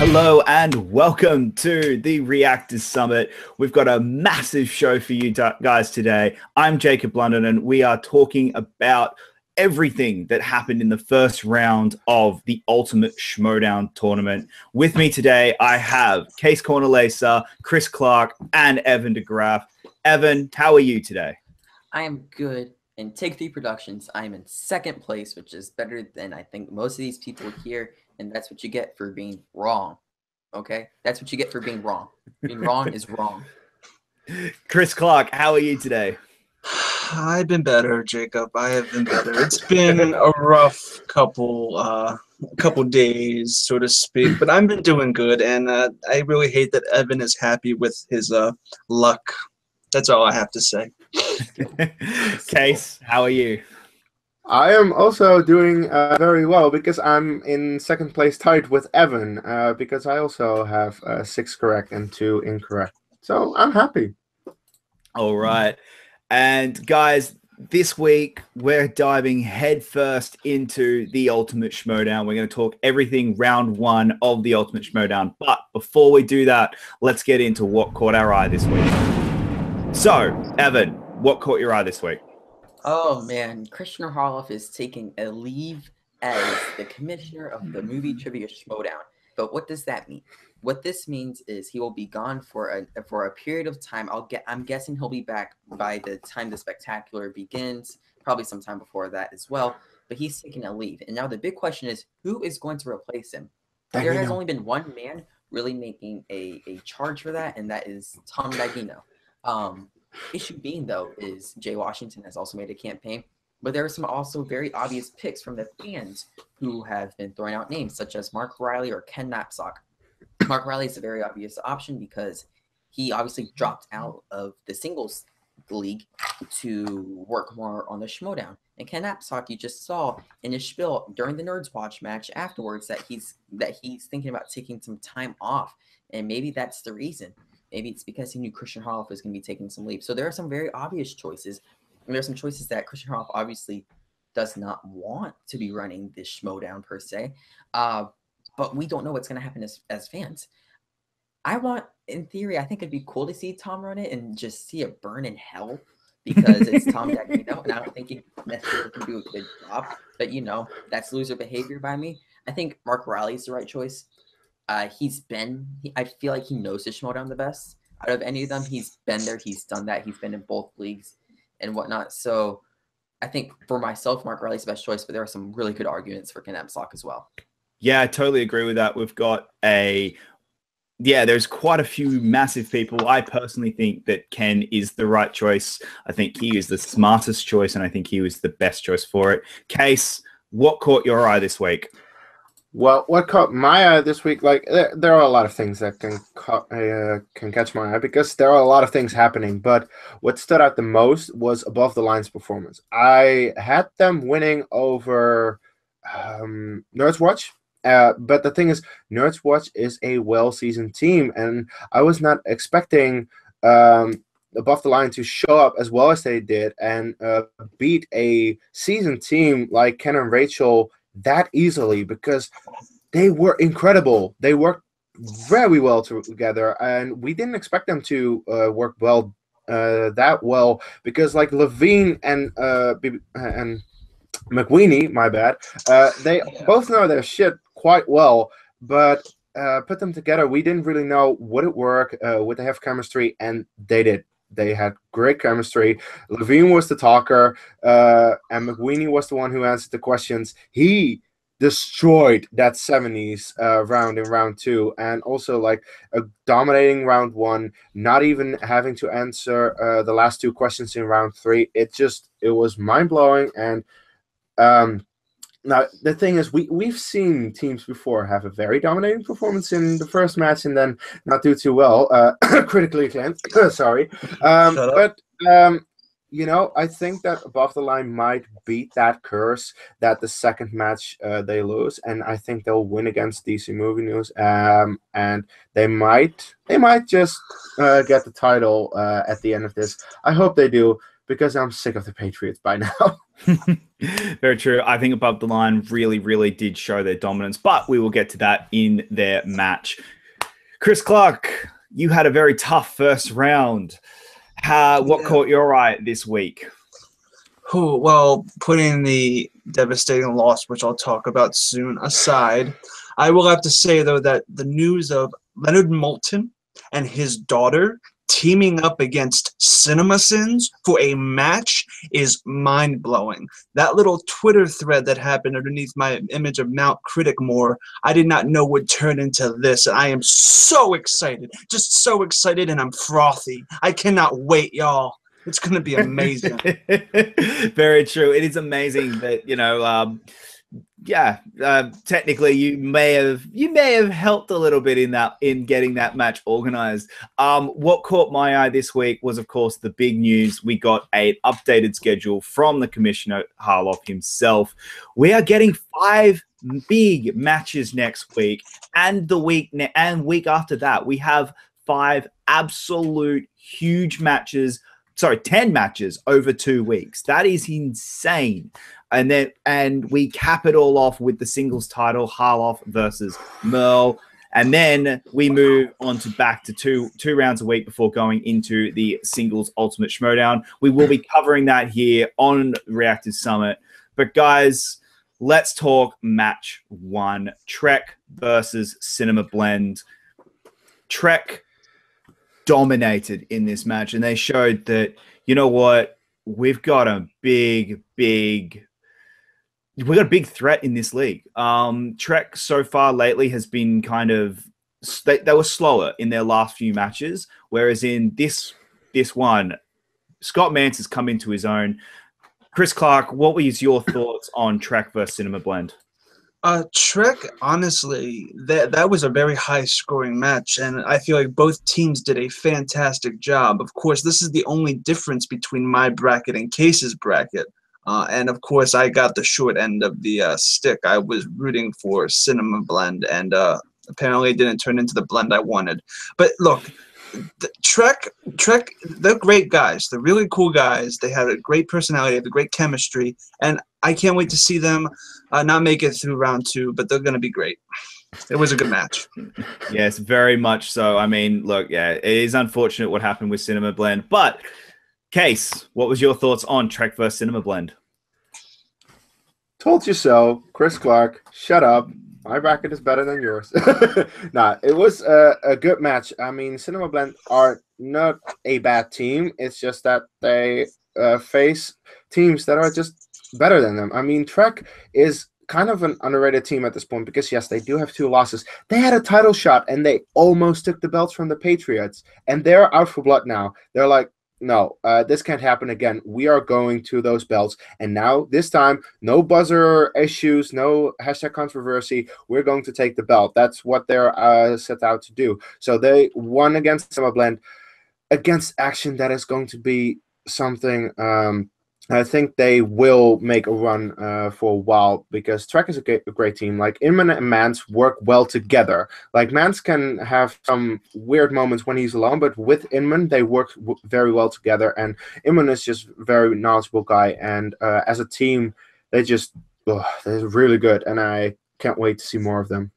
Hello and welcome to the Reactors Summit. We've got a massive show for you guys today. I'm Jacob Blunden and we are talking about everything that happened in the first round of the Ultimate Schmoedown tournament. With me today, I have Kees, Cornelisse, Chris Clark, and Evan DeGraff. Evan, how are you today? I am good. In Take 3 Productions, I am in second place, which is better than I think most of these people here, and that's what you get for being wrong. Okay? That's what you get for being wrong. Being wrong is wrong. Chris Clark, how are you today? I've been better, Jacob. I have been better. It's been a rough couple days, so to speak, but I've been doing good, and I really hate that Evan is happy with his luck. That's all I have to say. Kees, how are you? I am also doing very well because I'm in second place tied with Evan because I also have 6 correct and 2 incorrect. So I'm happy. All right. And guys, this week we're diving headfirst into the Ultimate Schmoedown. We're going to talk everything round 1 of the Ultimate Schmoedown. But before we do that, let's get into what caught our eye this week. So, Evan, what caught your eye this week? Oh man, Christian Harloff is taking a leave as the commissioner of the Movie Trivia Schmoedown. But what does that mean? What this means is he will be gone for a period of time. I'm guessing he'll be back by the time the spectacular begins, probably sometime before that as well. But he's taking a leave, and now the big question is, who is going to replace him? There has only been one man really making a charge for that, and that is Tom Dagnino. Issue being, though, is Jay Washington has also made a campaign, but there are some also very obvious picks from the fans who have been throwing out names, such as Mark Riley or Ken Knapsack. Mark Riley is a very obvious option because he obviously dropped out of the singles league to work more on the Schmoedown. And Ken Knapsack, you just saw in his spiel during the Nerds Watch match afterwards that he's thinking about taking some time off, and maybe that's the reason. Maybe it's because he knew Christian Harloff was going to be taking some leave. So there are some very obvious choices. And there are some choices that Christian Harloff obviously does not want to be running this Schmoedown per se. But we don't know what's going to happen as fans. In theory, I think it'd be cool to see Tom run it and just see it burn in hell because it's Tom Dagnino, and I don't think he necessarily can do a good job. But, that's loser behavior by me. I think Mark Riley is the right choice. I feel like he knows his Schmoedown the best. Out of any of them, he's been there, he's done that, he's been in both leagues and whatnot. So I think for myself, Mark Riley's the best choice, but there are some really good arguments for Ken Knapsack as well. Yeah, I totally agree with that. We've got there's quite a few massive people. I personally think that Ken is the right choice. I think he is the smartest choice, and I think he was the best choice for it. Kees, what caught your eye this week? Well, what caught my eye this week, there are a lot of things that can catch my eye because there are a lot of things happening. But what stood out the most was Above the Line's performance. I had them winning over Nerds Watch. But the thing is, Nerds Watch is a well-seasoned team, and I was not expecting Above the Line to show up as well as they did and beat a seasoned team like Ken and Rachel that easily because they were incredible. They worked very well together, and we didn't expect them to work that well because like Levine and McWeeny, my bad, they both know their shit quite well, but put them together, we didn't really know would it work, would they have chemistry, and they did. They had great chemistry. Levine was the talker, and McWeeny was the one who answered the questions. He destroyed that 70s round in round 2, and also like a dominating round 1, not even having to answer the last 2 questions in round 3. It was mind-blowing. And now, the thing is, we've seen teams before have a very dominating performance in the first match and then not do too well, critically acclaimed. Sorry. But, I think that Above the Line might beat that curse that the second match they lose. And I think they'll win against DC Movie News. And they might just get the title at the end of this. I hope they do. because I'm sick of the Patriots by now. Very true. I think Above the Line really, really did show their dominance, but we will get to that in their match. Chris Clark, you had a very tough first round. What caught your eye this week? Well, putting the devastating loss, which I'll talk about soon, aside, I will have to say, though, that the news of Leonard Moulton and his daughter teaming up against CinemaSins for a match is mind-blowing. That little Twitter thread that happened underneath my image of Mount Criticmore, I did not know would turn into this, and I am so excited. Just so excited, and I'm frothy. I cannot wait, y'all. It's going to be amazing. Very true. It is amazing that, you know, technically you may have helped a little bit in getting that match organized. What caught my eye this week was, of course, the big news. We got an updated schedule from the commissioner Harloff himself. We are getting 5 big matches next week, and the week after that we have 5 absolute huge matches. Sorry, 10 matches over 2 weeks. That is insane. And we cap it all off with the singles title, Harloff versus Merle. And then we move on to back to two rounds a week before going into the singles Ultimate Schmoedown. We will be covering that here on Reactors Summit. But guys, let's talk match 1. Trek versus Cinema Blend. Trek dominated in this match, and they showed that, you know what, we've got a big threat in this league. Trek so far lately has been kind of, they were slower in their last few matches, whereas in this one, Scott Mance has come into his own. Chris Clark, what were your thoughts on Trek versus Cinema Blend? Trek, honestly, that was a very high-scoring match, and I feel like both teams did a fantastic job. Of course, this is the only difference between my bracket and Kees's bracket, and of course, I got the short end of the stick. I was rooting for Cinema Blend, and apparently it didn't turn into the blend I wanted. But look, Trek, they're great guys. They're really cool guys. They have a great personality, they have a great chemistry, and I can't wait to see them not make it through round 2, but they're going to be great. It was a good match. Yes, very much so. I mean, look, yeah, it is unfortunate what happened with Cinema Blend, but Kees, what was your thoughts on Trek versus Cinema Blend? Told you so. Chris Clark, shut up. My bracket is better than yours. Nah, it was a good match. I mean, Cinema Blend are not a bad team. It's just that they face teams that are just better than them. I mean, Trek is kind of an underrated team at this point because, yes, they do have 2 losses. They had a title shot, and they almost took the belts from the Patriots, and they're out for blood now. They're like, no, this can't happen again. We are going to those belts. And now, this time, no buzzer issues, no hashtag controversy. We're going to take the belt. That's what they're set out to do. So they won against Cinema Blend, against action that is going to be something. I think they will make a run for a while because Trek is a great team. Like, Inman and Mance work well together. Like, Mance can have some weird moments when he's alone, but with Inman, they work very well together. And Inman is just a very knowledgeable guy. And as a team, they're really good. And I can't wait to see more of them.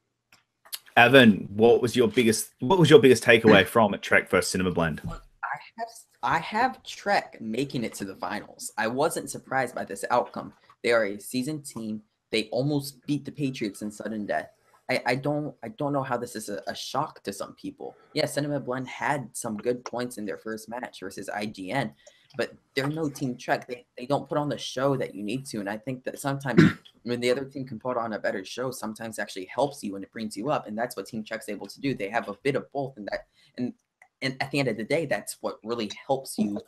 Evan, what was your biggest takeaway from Trek versus Cinema Blend? I have Trek making it to the finals. I wasn't surprised by this outcome. They are a seasoned team. They almost beat the Patriots in sudden death. I don't know how this is a shock to some people. Yeah, Cinema Blend had some good points in their first match versus IGN, but they're no Team Trek. They don't put on the show that you need to, and I think that sometimes when the other team can put on a better show, sometimes actually helps you and it brings you up, and that's what Team Trek's able to do. They have a bit of both, and at the end of the day, that's what really helps you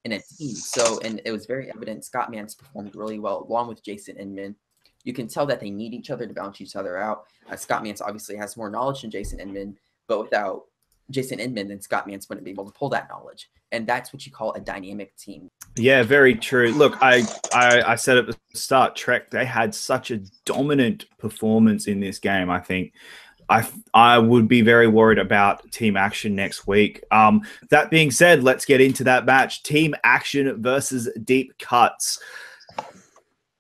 in a team. So, and it was very evident Scott Mance performed really well, along with Jason Inman. You can tell that they need each other to balance each other out. Scott Mance obviously has more knowledge than Jason Inman, but without Jason Inman, then Scott Mance wouldn't be able to pull that knowledge. And that's what you call a dynamic team. Yeah, very true. Look, I said at the start, Trek, they had such a dominant performance in this game, I think. I would be very worried about Team Action next week. That being said, let's get into that match. Team Action versus Deep Cuts.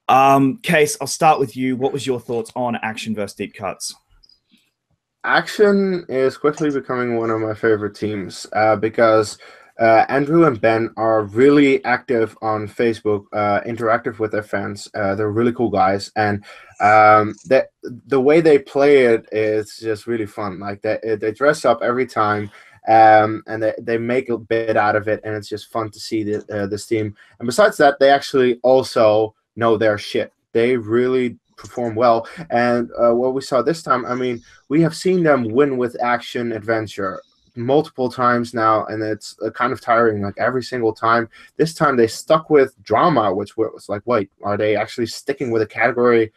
Kees, I'll start with you. What was your thoughts on Action versus Deep Cuts? Action is quickly becoming one of my favorite teams because Andrew and Ben are really active on Facebook, interactive with their fans. They're really cool guys, and the way they play it is just really fun. Like they dress up every time, and they make a bit out of it, and it's just fun to see this team. And besides that, they actually also know their shit. They really perform well, and what we saw this time, I mean, we have seen them win with action adventure multiple times now, and it's kind of tiring, like every single time. This time they stuck with drama, which was like, wait, are they actually sticking with a category?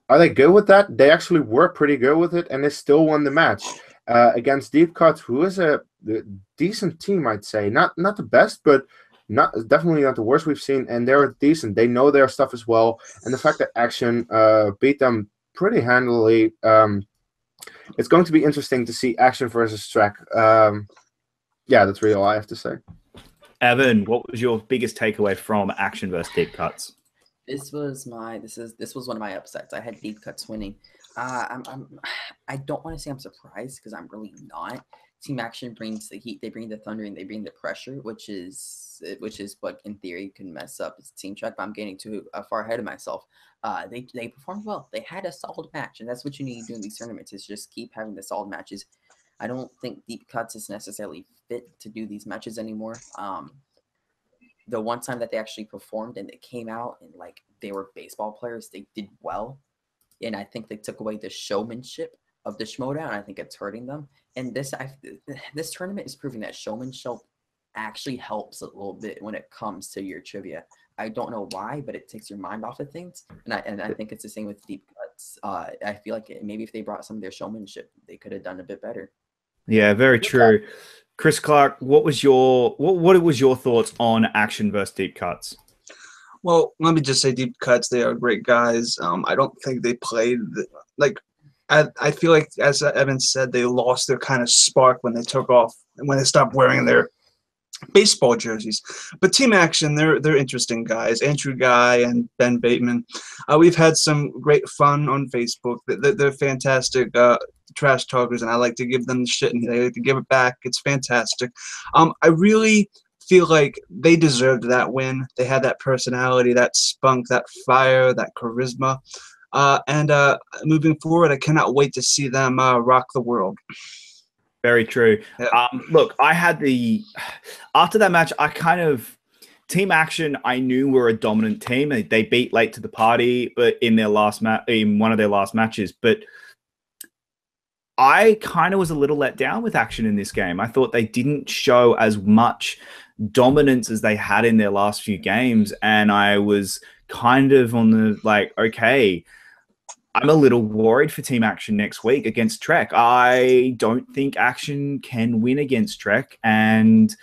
Are they good with that? They actually were pretty good with it, and they still won the match against Deep Cuts, who is a decent team, I'd say. Not the best, but definitely not the worst we've seen, and they're decent. They know their stuff as well, and the fact that Action beat them pretty handily, it's going to be interesting to see Action versus Trek. Yeah, that's really all I have to say. Evan, what was your biggest takeaway from Action versus Deep Cuts? This was one of my upsets. I had Deep Cuts winning. I don't want to say I'm surprised because I'm really not. Team Action brings the heat, they bring the thunder, and they bring the pressure, which is what in theory can mess up Team Trek. But I'm getting too far ahead of myself. They performed well. They had a solid match, and that's what you need to do in these tournaments, is just keep having the solid matches. I don't think Deep Cuts is necessarily fit to do these matches anymore. The one time that they actually performed and they came out and like they were baseball players, they did well, and I think they took away the showmanship of the Schmoedown. I think it's hurting them. And this tournament is proving that showmanship actually helps a little bit when it comes to your trivia. I don't know why, but it takes your mind off of things. And I think it's the same with Deep Cuts. I feel like maybe if they brought some of their showmanship, they could have done a bit better. Yeah, very true. Chris Clark, what was your thoughts on Action versus Deep Cuts? Well, let me just say, Deep Cuts, they are great guys. I don't think they played I feel like, as Evan said, they lost their kind of spark when they took off and when they stopped wearing their baseball jerseys. But Team Action, they're interesting guys. Andrew Ghai and Ben Bateman. We've had some great fun on Facebook. They're fantastic trash talkers, and I like to give them the shit, and they like to give it back. It's fantastic. I really feel like they deserved that win. They had that personality, that spunk, that fire, that charisma. And moving forward, I cannot wait to see them rock the world. Very true. Yeah. Look, after that match, Team Action, I knew were a dominant team. They beat Late to the Party, but in one of their last matches. But I kind of was a little let down with Action in this game. I thought they didn't show as much dominance as they had in their last few games, and I was kind of on the like, okay, I'm a little worried for Team Action next week against Trek. I don't think Action can win against Trek, and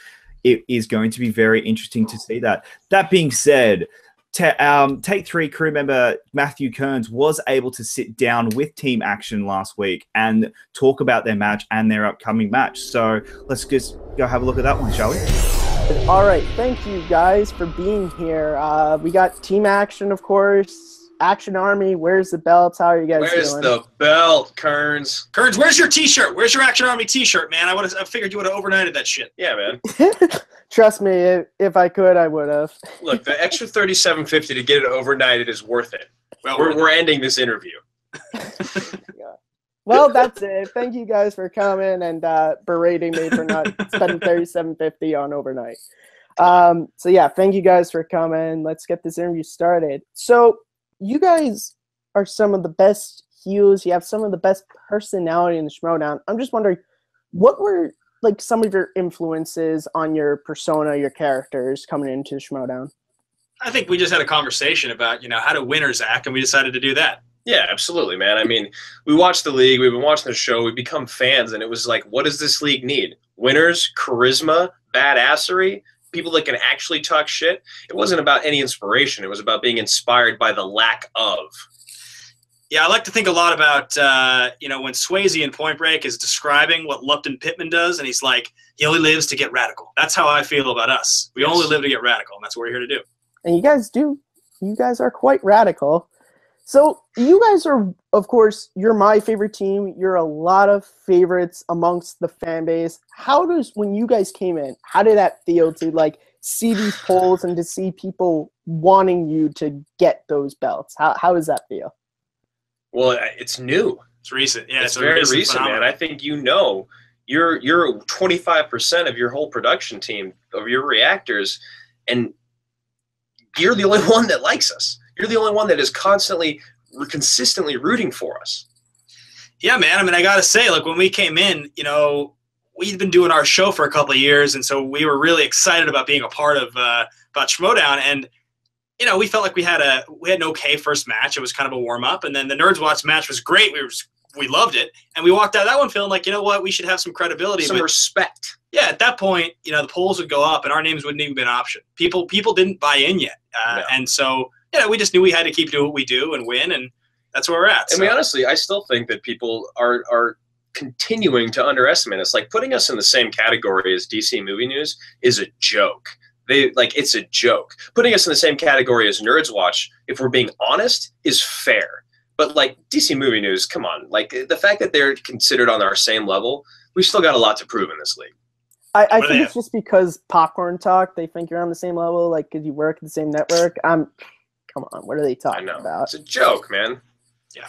it is going to be very interesting to see that. That being said, Take 3 crew member Matthew Kearns was able to sit down with Team Action last week and talk about their match and their upcoming match. So let's just go have a look at that one, shall we? All right, thank you guys for being here. We got Team Action, of course. Action Army, where's the belts? How are you guys Where's doing? the belt, Kearns? Kearns, where's your T-shirt? Where's your Action Army T-shirt, man? I figured you would have overnighted that shit. Yeah, man. Trust me, if I could, I would have. Look, the extra $37.50 to get it overnighted is worth it. Well, we're ending this interview. Yeah. Well, that's it. Thank you guys for coming and berating me for not spending $37.50 on overnight. So yeah, thank you guys for coming. Let's get this interview started. So you guys are some of the best heels. You have some of the best personality in the Schmoedown. I'm just wondering, what were like some of your influences on your persona, your characters coming into the Schmoedown? I think we just had a conversation about, how do winners act, and we decided to do that. Yeah, absolutely, man. I mean, we watched the league, we've been watching the show, we become fans, and it was like, what does this league need? Winners, charisma, badassery, people that can actually talk shit. It wasn't about any inspiration. It was about being inspired by the lack of. Yeah, I like to think a lot about, when Swayze in Point Break is describing what Lupton Pittman does, and he's like, he only lives to get radical. That's how I feel about us. We only live to get radical, and that's what we're here to do. And you guys do. You guys are quite radical. So you guys are, of course, you're my favorite team. You're a lot of favorites amongst the fan base. When you guys came in, how did that feel to, like, see these polls and to see people wanting you to get those belts? How does that feel? Well, it's new. It's recent. Yeah, it's very recent, man. I think you're 25% of your whole production team, of your reactors, and you're the only one that likes us. You're the only one that is consistently rooting for us. Yeah, man. I mean, I got to say, like, when we came in, we'd been doing our show for a couple of years, and so we were really excited about being a part of about Schmoedown, and we felt like we had an okay first match. It was kind of a warm up, and then the Nerds Watch match was great. We loved it, and we walked out of that one feeling like, you know what, we should have some credibility, some respect. Yeah, at that point, the polls would go up, and our names wouldn't even be an option. People didn't buy in yet, and so we just knew we had to keep doing what we do and win, and that's where we're at. And I still think that people are continuing to underestimate us. Like, putting us in the same category as DC Movie News is a joke. It's a joke. Putting us in the same category as Nerds Watch, if we're being honest, is fair. But, like, DC Movie News, come on. Like, the fact that they're considered on our same level, we've still got a lot to prove in this league. I think it's just because Popcorn Talk, they think you're on the same level, like, because you work at the same network. Come on, what are they talking about? It's a joke, man. Yeah.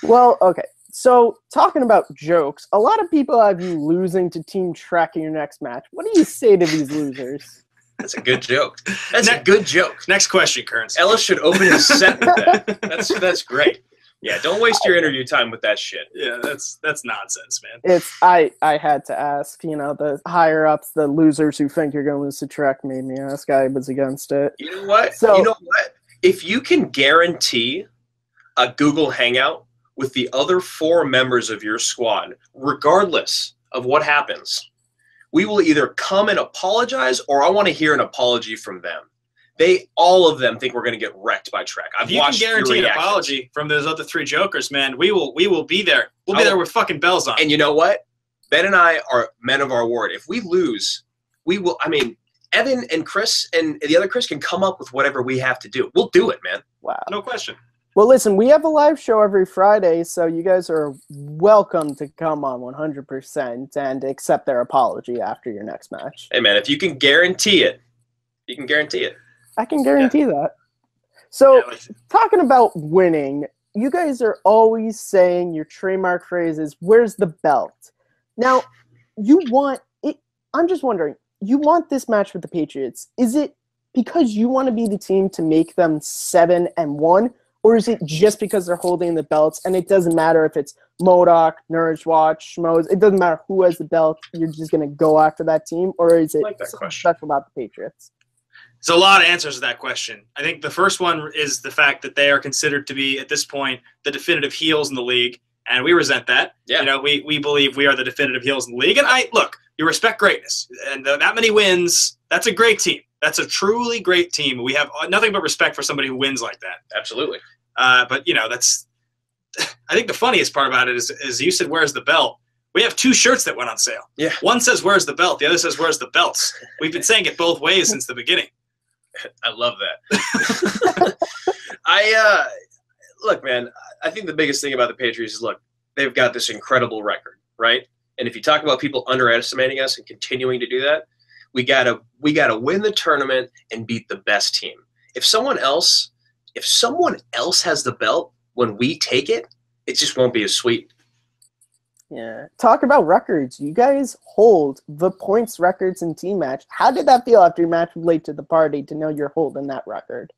Well, okay. So, talking about jokes, a lot of people have you losing to Team Trek in your next match. What do you say to these losers? That's a good joke. That's a good joke. Next question, Kearns. Ellis should open his set with that. That's great. Yeah, don't waste your interview time with that shit. Yeah, that's nonsense, man. I had to ask, the higher ups, the losers who think you're going to lose to Trek made me ask. I was against it. You know what? If you can guarantee a Google Hangout with the other 4 members of your squad, regardless of what happens, we will either come and apologize, or I want to hear an apology from them. All of them think we're going to get wrecked by Trek. If you can guarantee an apology from those other 3 jokers, man, we will be there. We'll be there with fucking bells on. And you know what? Ben and I are men of our word. If we lose, we will. I mean, Evan and Chris and the other Chris can come up with whatever we have to do. We'll do it, man. Wow. No question. Well, listen, we have a live show every Friday, so you guys are welcome to come on 100% and accept their apology after your next match. Hey, man, if you can guarantee it, you can guarantee it. I can guarantee that. So, talking about winning, you guys are always saying your trademark phrase is, where's the belt? Now, you want it. I'm just wondering, you want this match with the Patriots. Is it because you want to be the team to make them 7-1? Or is it just because they're holding the belts and it doesn't matter if it's MODOK, Nerds Watch, Schmoes, it doesn't matter who has the belt, you're just going to go after that team? Or is it something special about the Patriots? There's a lot of answers to that question. I think the first one is the fact that they are considered to be, at this point, the definitive heels in the league, and we resent that. Yeah. We believe we are the definitive heels in the league, and you respect greatness. And that many wins, that's a great team. That's a truly great team. We have nothing but respect for somebody who wins like that. Absolutely. But that's. I think the funniest part about it is you said, "Where's the belt?" We have 2 shirts that went on sale. Yeah. One says, "Where's the belt?" The other says, "Where's the belts?" We've been saying it both ways since the beginning. I love that. Look, man. I think the biggest thing about the Patriots is, they've got this incredible record, right? And if you talk about people underestimating us and continuing to do that, we gotta win the tournament and beat the best team. If someone else has the belt when we take it, it just won't be as sweet. Yeah. Talk about records. You guys hold the points records in team match. How did that feel after your match was late to the party to know you're holding that record?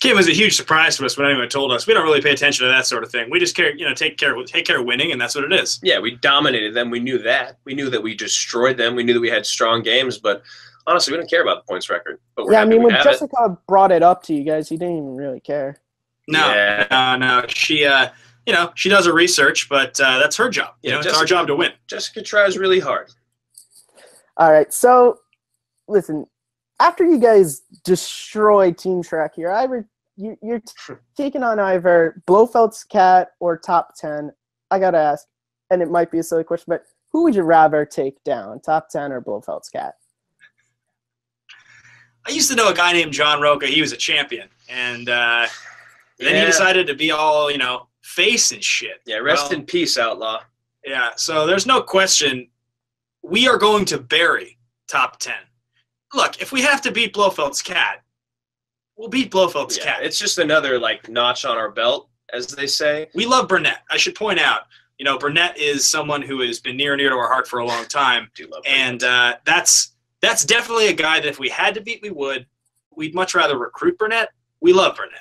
It was a huge surprise to us when anyone told us. We don't really pay attention to that sort of thing. We just care, take care of winning, and that's what it is. Yeah, we dominated them. We knew that. We knew that we destroyed them. We knew that we had strong games, but honestly, we don't care about the points record. But we're happy when Jessica brought it up to you guys, you didn't even really care. No. She, she does her research, but that's her job. It's our job to win. Jessica tries really hard. All right, so listen. After you guys destroy Team Trek here, you're taking on either Blofeld's cat or top 10. I gotta ask, and it might be a silly question, but who would you rather take down, top 10 or Blofeld's cat? I used to know a guy named John Roca. He was a champion, and then he decided to be all, face and shit. Yeah, rest in peace, outlaw. Yeah, so there's no question we are going to bury top 10. Look, if we have to beat Blofeld's cat, we'll beat Blofeld's cat. It's just another notch on our belt, as they say. We love Burnett. I should point out, Burnett is someone who has been near and dear to our heart for a long time. Do love and that's definitely a guy that if we had to beat, we would. We'd much rather recruit Burnett. We love Burnett.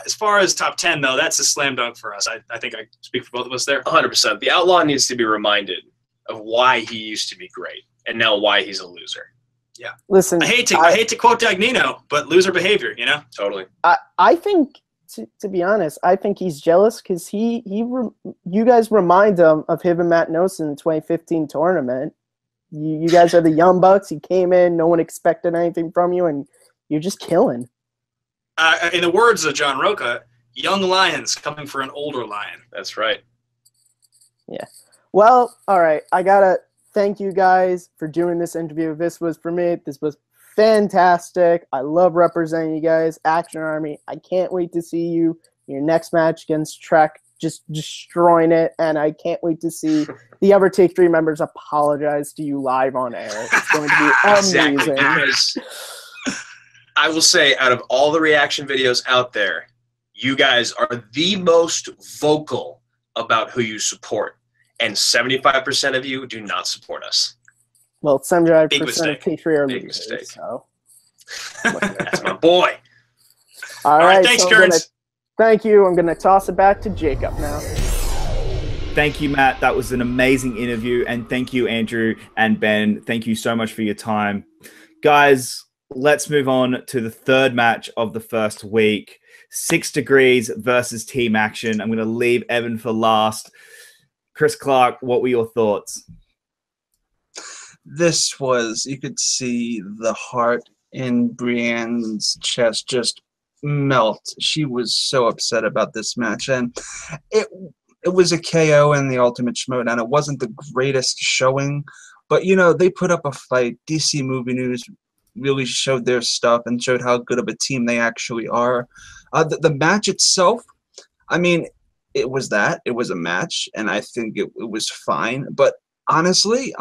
As far as top 10, though, that's a slam dunk for us. I think I speak for both of us there. 100%. The outlaw needs to be reminded of why he used to be great and now why he's a loser. Yeah. Listen, I hate to quote Dagnino, but loser behavior, Totally. I think, to be honest, I think he's jealous because you guys remind him of him and Matt Nosen in the 2015 tournament. You guys are the Young Bucks. He came in, no one expected anything from you, and you're just killing. In the words of John Roca, young lions coming for an older lion. That's right. Yeah. Well, all right. I got to thank you guys for doing this interview. This was, for me, this was fantastic. I love representing you guys. Action Army, I can't wait to see you your next match against Trek, just destroying it, and I can't wait to see the other Take 3 members apologize to you live on air. It's going to be amazing. Exactly, because I will say, out of all the reaction videos out there, you guys are the most vocal about who you support, and 75% of you do not support us. Well, 75% mistake. of Take 3 are Big losers, mistake. so. That's my boy. All right, thanks, so Kearns. Thank you. I'm going to toss it back to Jacob now. Thank you, Matt. That was an amazing interview. And thank you, Andrew and Ben. Thank you so much for your time. Guys, let's move on to the third match of the first week. 6 Degrees versus Team Action. I'm going to leave Evan for last. Chris Clark, what were your thoughts? This was, you could see the heart in Brienne's chest just melt. She was so upset about this match, and it was a KO in the Ultimate Schmoedown. It wasn't the greatest showing, but they put up a fight. DC Movie News really showed their stuff and showed how good of a team they actually are. The match itself, I mean, it was a match, and I think it was fine, but honestly,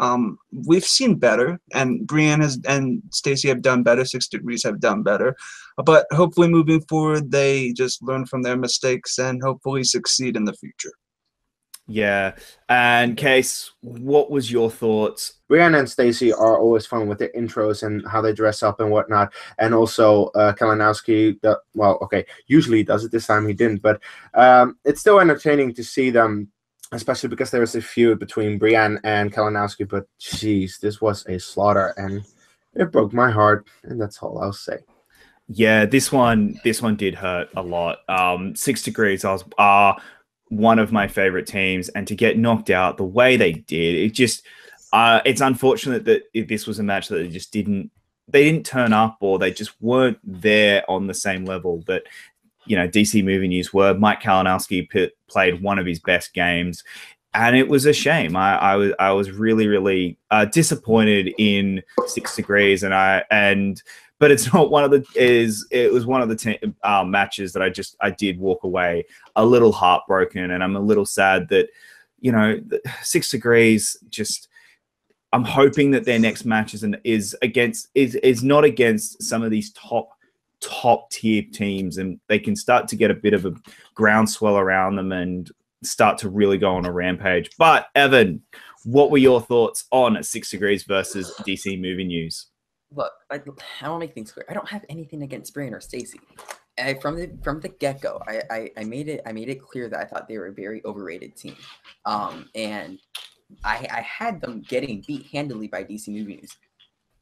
we've seen better, and Brienne and Stacy have done better. 6 Degrees have done better, but hopefully moving forward, they just learn from their mistakes and hopefully succeed in the future. Yeah. And Kees, what was your thoughts? Brianna and Stacy are always fun with their intros and how they dress up and whatnot. And also Kalinowski, usually he does it. This time he didn't. But it's still entertaining to see them, especially because there is a feud between Brienne and Kalinowski. But jeez, this was a slaughter, and it broke my heart. And that's all I'll say. Yeah, this one did hurt a lot. 6 Degrees are one of my favorite teams, and to get knocked out the way they did, it just it's unfortunate that this was a match that they didn't turn up, or they just weren't there on the same level that DC Movie News were. Mike Kalinowski played one of his best games, and it was a shame. I was really, really disappointed in 6 Degrees, but it's not one of the it was one of the matches that I did walk away a little heartbroken, and I'm a little sad that 6 Degrees just. I'm hoping that their next match is not against some of these top tier teams, and they can start to get a bit of a groundswell around them and start to really go on a rampage. But Evan, what were your thoughts on 6 Degrees versus DC Movie News? Look, I want to make things clear. I don't have anything against Brian or Stacy. From the get-go, I made it clear that I thought they were a very overrated team, and I had them getting beat handily by DC Movie News.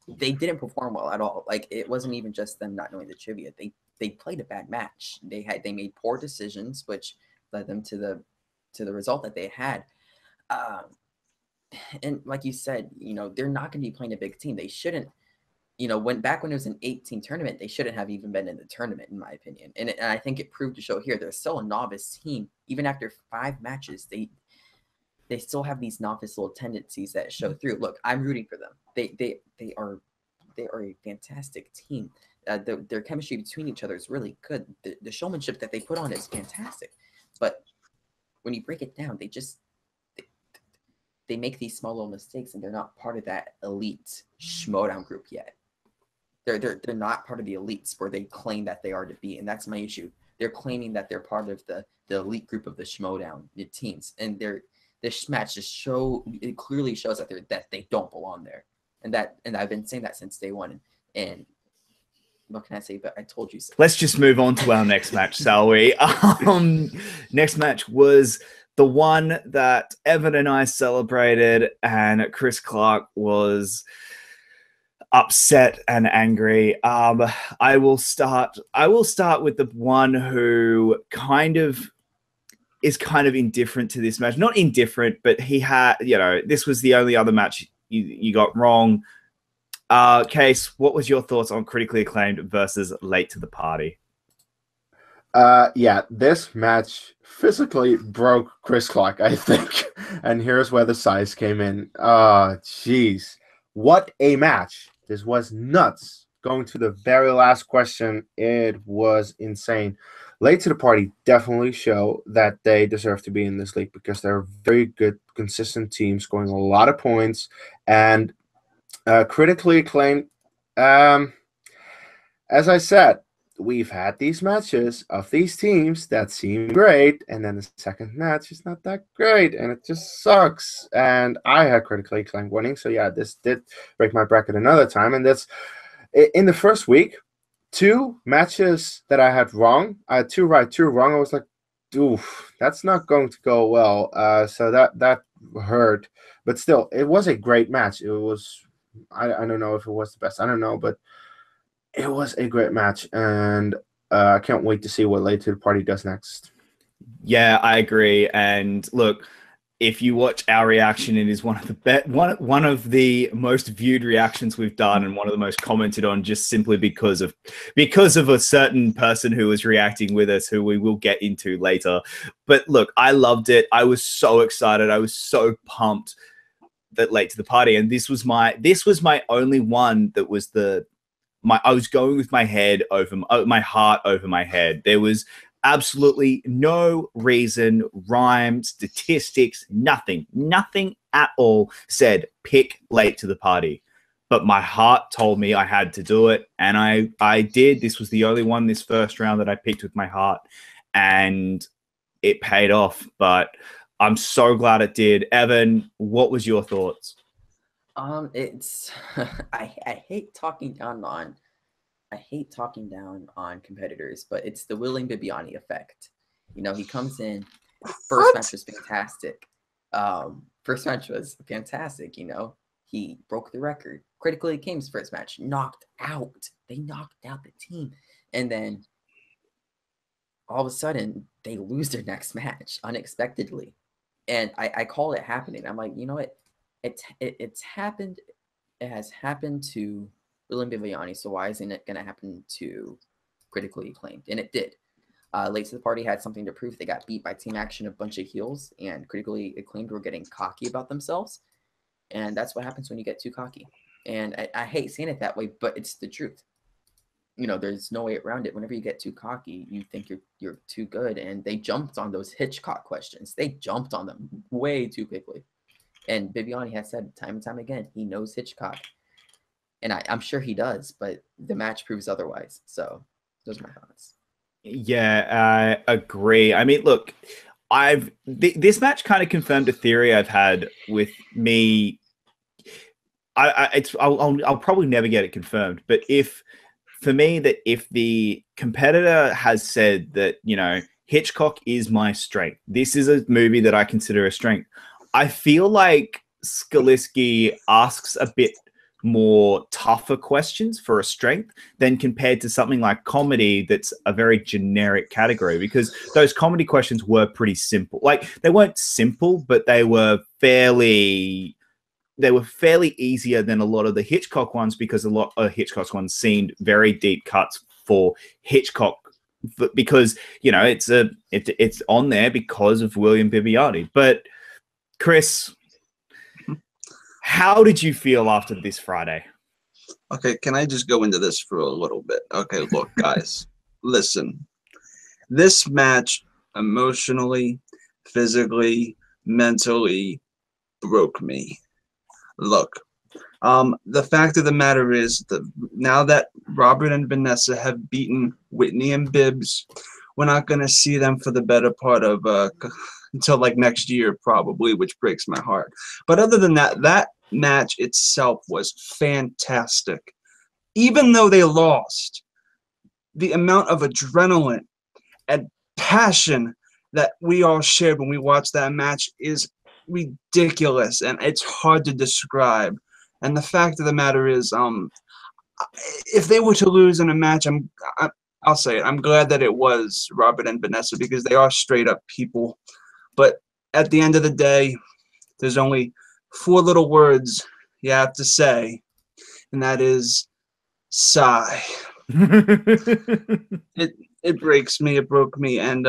They didn't perform well at all. Like, it wasn't even just them not knowing the trivia. They played a bad match. They made poor decisions, which led them to the result that they had. And like you said, they're not going to be playing a big team. They shouldn't. when it was an 18 tournament, they shouldn't have even been in the tournament, in my opinion. And I think it proved to show here they're still a novice team. Even after 5 matches, they still have these novice little tendencies that show through. Look, I'm rooting for them. They are a fantastic team. Their chemistry between each other is really good. The showmanship that they put on is fantastic. But when you break it down, they make these small little mistakes, and they're not part of that elite Schmoedown group yet. They're not part of the elites where they claim that they are to be, and that's my issue. They're claiming that they're part of the elite group of the Schmoedown teams, and this match it clearly shows that they don't belong there, and I've been saying that since day one. And what can I say? But I told you so. Let's just move on to our next match, shall we? Next match was the one that Evan and I celebrated, and Chris Clark was upset and angry. I will start with the one who is kind of indifferent to this match. Not indifferent, but he had, this was the only other match you got wrong. Kees, what was your thoughts on Critically Acclaimed versus Late to the Party? Yeah, this match physically broke Chris Clark, I think. And here's where the size came in. Jeez. What a match. This was nuts. Going to the very last question, it was insane. Late to the Party definitely show that they deserve to be in this league because they're very good, consistent team, scoring a lot of points. And Critically Acclaimed, as I said, we've had these matches of these teams that seem great, and then the second match is not that great, and it just sucks. And I had Critically Acclaimed winning, so yeah, this did break my bracket another time. And that's in the first week, 2 matches that I had wrong. I had 2 right, 2 wrong. I was like, oof, that's not going to go well. So that hurt, but still, it was a great match. It was, I don't know if it was the best. I don't know, but it was a great match, and I can't wait to see what Late to the Party does next. Yeah, I agree. And look, if you watch our reaction, it is one of the most viewed reactions we've done, and one of the most commented on, just simply because of a certain person who was reacting with us, who we will get into later. But look, I loved it. I was so excited. I was so pumped that Late to the Party, and this was my only one that was I was going with my head over my heart over my head. There was absolutely no reason, rhyme, statistics, nothing at all said pick Late to the Party. But my heart told me I had to do it, and I did. This was the only one this first round that I picked with my heart, and it paid off. But I'm so glad it did. Evan, what was your thoughts? It's I hate talking down on competitors, but it's the Willing Bibiani effect. He comes in, first match was fantastic. He broke the record. Critically Acclaimed's first match they knocked out the team, and then all of a sudden they lose their next match unexpectedly, and I call it happening. I'm like, you know what? It's happened. It has happened to William Bibiani, so why isn't it going to happen to Critically Acclaimed? And it did. Late to the Party had something to prove. They got beat by Team Action, a bunch of heels, and Critically Acclaimed were getting cocky about themselves. And that's what happens when you get too cocky. And I hate saying it that way, but it's the truth. There's no way around it. Whenever you get too cocky, you think you're too good. And they jumped on those Hitchcock questions. They jumped on them way too quickly. And Bibiani has said time and time again, he knows Hitchcock. And I'm sure he does, but the match proves otherwise. So those are my thoughts. Yeah, I agree. I mean, look, this match kind of confirmed a theory I've had with me. I'll probably never get it confirmed, but if the competitor has said that, Hitchcock is my strength, this is a movie that I consider a strength, I feel like Skaliski asks a bit more tougher questions for a strength than compared to something like comedy that's a very generic category, because those comedy questions were pretty simple. Like, they weren't simple, but they were fairly they were fairly easier than a lot of the Hitchcock ones, because a lot of Hitchcock's ones seemed very deep cuts for Hitchcock, because it's on there because of William Bibiani. But Chris, how did you feel after this Friday? Okay, can I just go into this for a little bit? Okay, look, guys, listen. This match emotionally, physically, mentally broke me. Look, the fact of the matter is that now that Robert and Vanessa have beaten Whitney and Bibbs, we're not going to see them for the better part of until like next year probably, which breaks my heart. But other than that, that match itself was fantastic. Even though they lost, the amount of adrenaline and passion that we all shared when we watched that match is ridiculous, and it's hard to describe. And the fact of the matter is, if they were to lose in a match, I'll say it, I'm glad that it was Robert and Vanessa, because they are straight up people. But at the end of the day, there's only 4 little words you have to say, and that is sigh. It breaks me, it broke me, and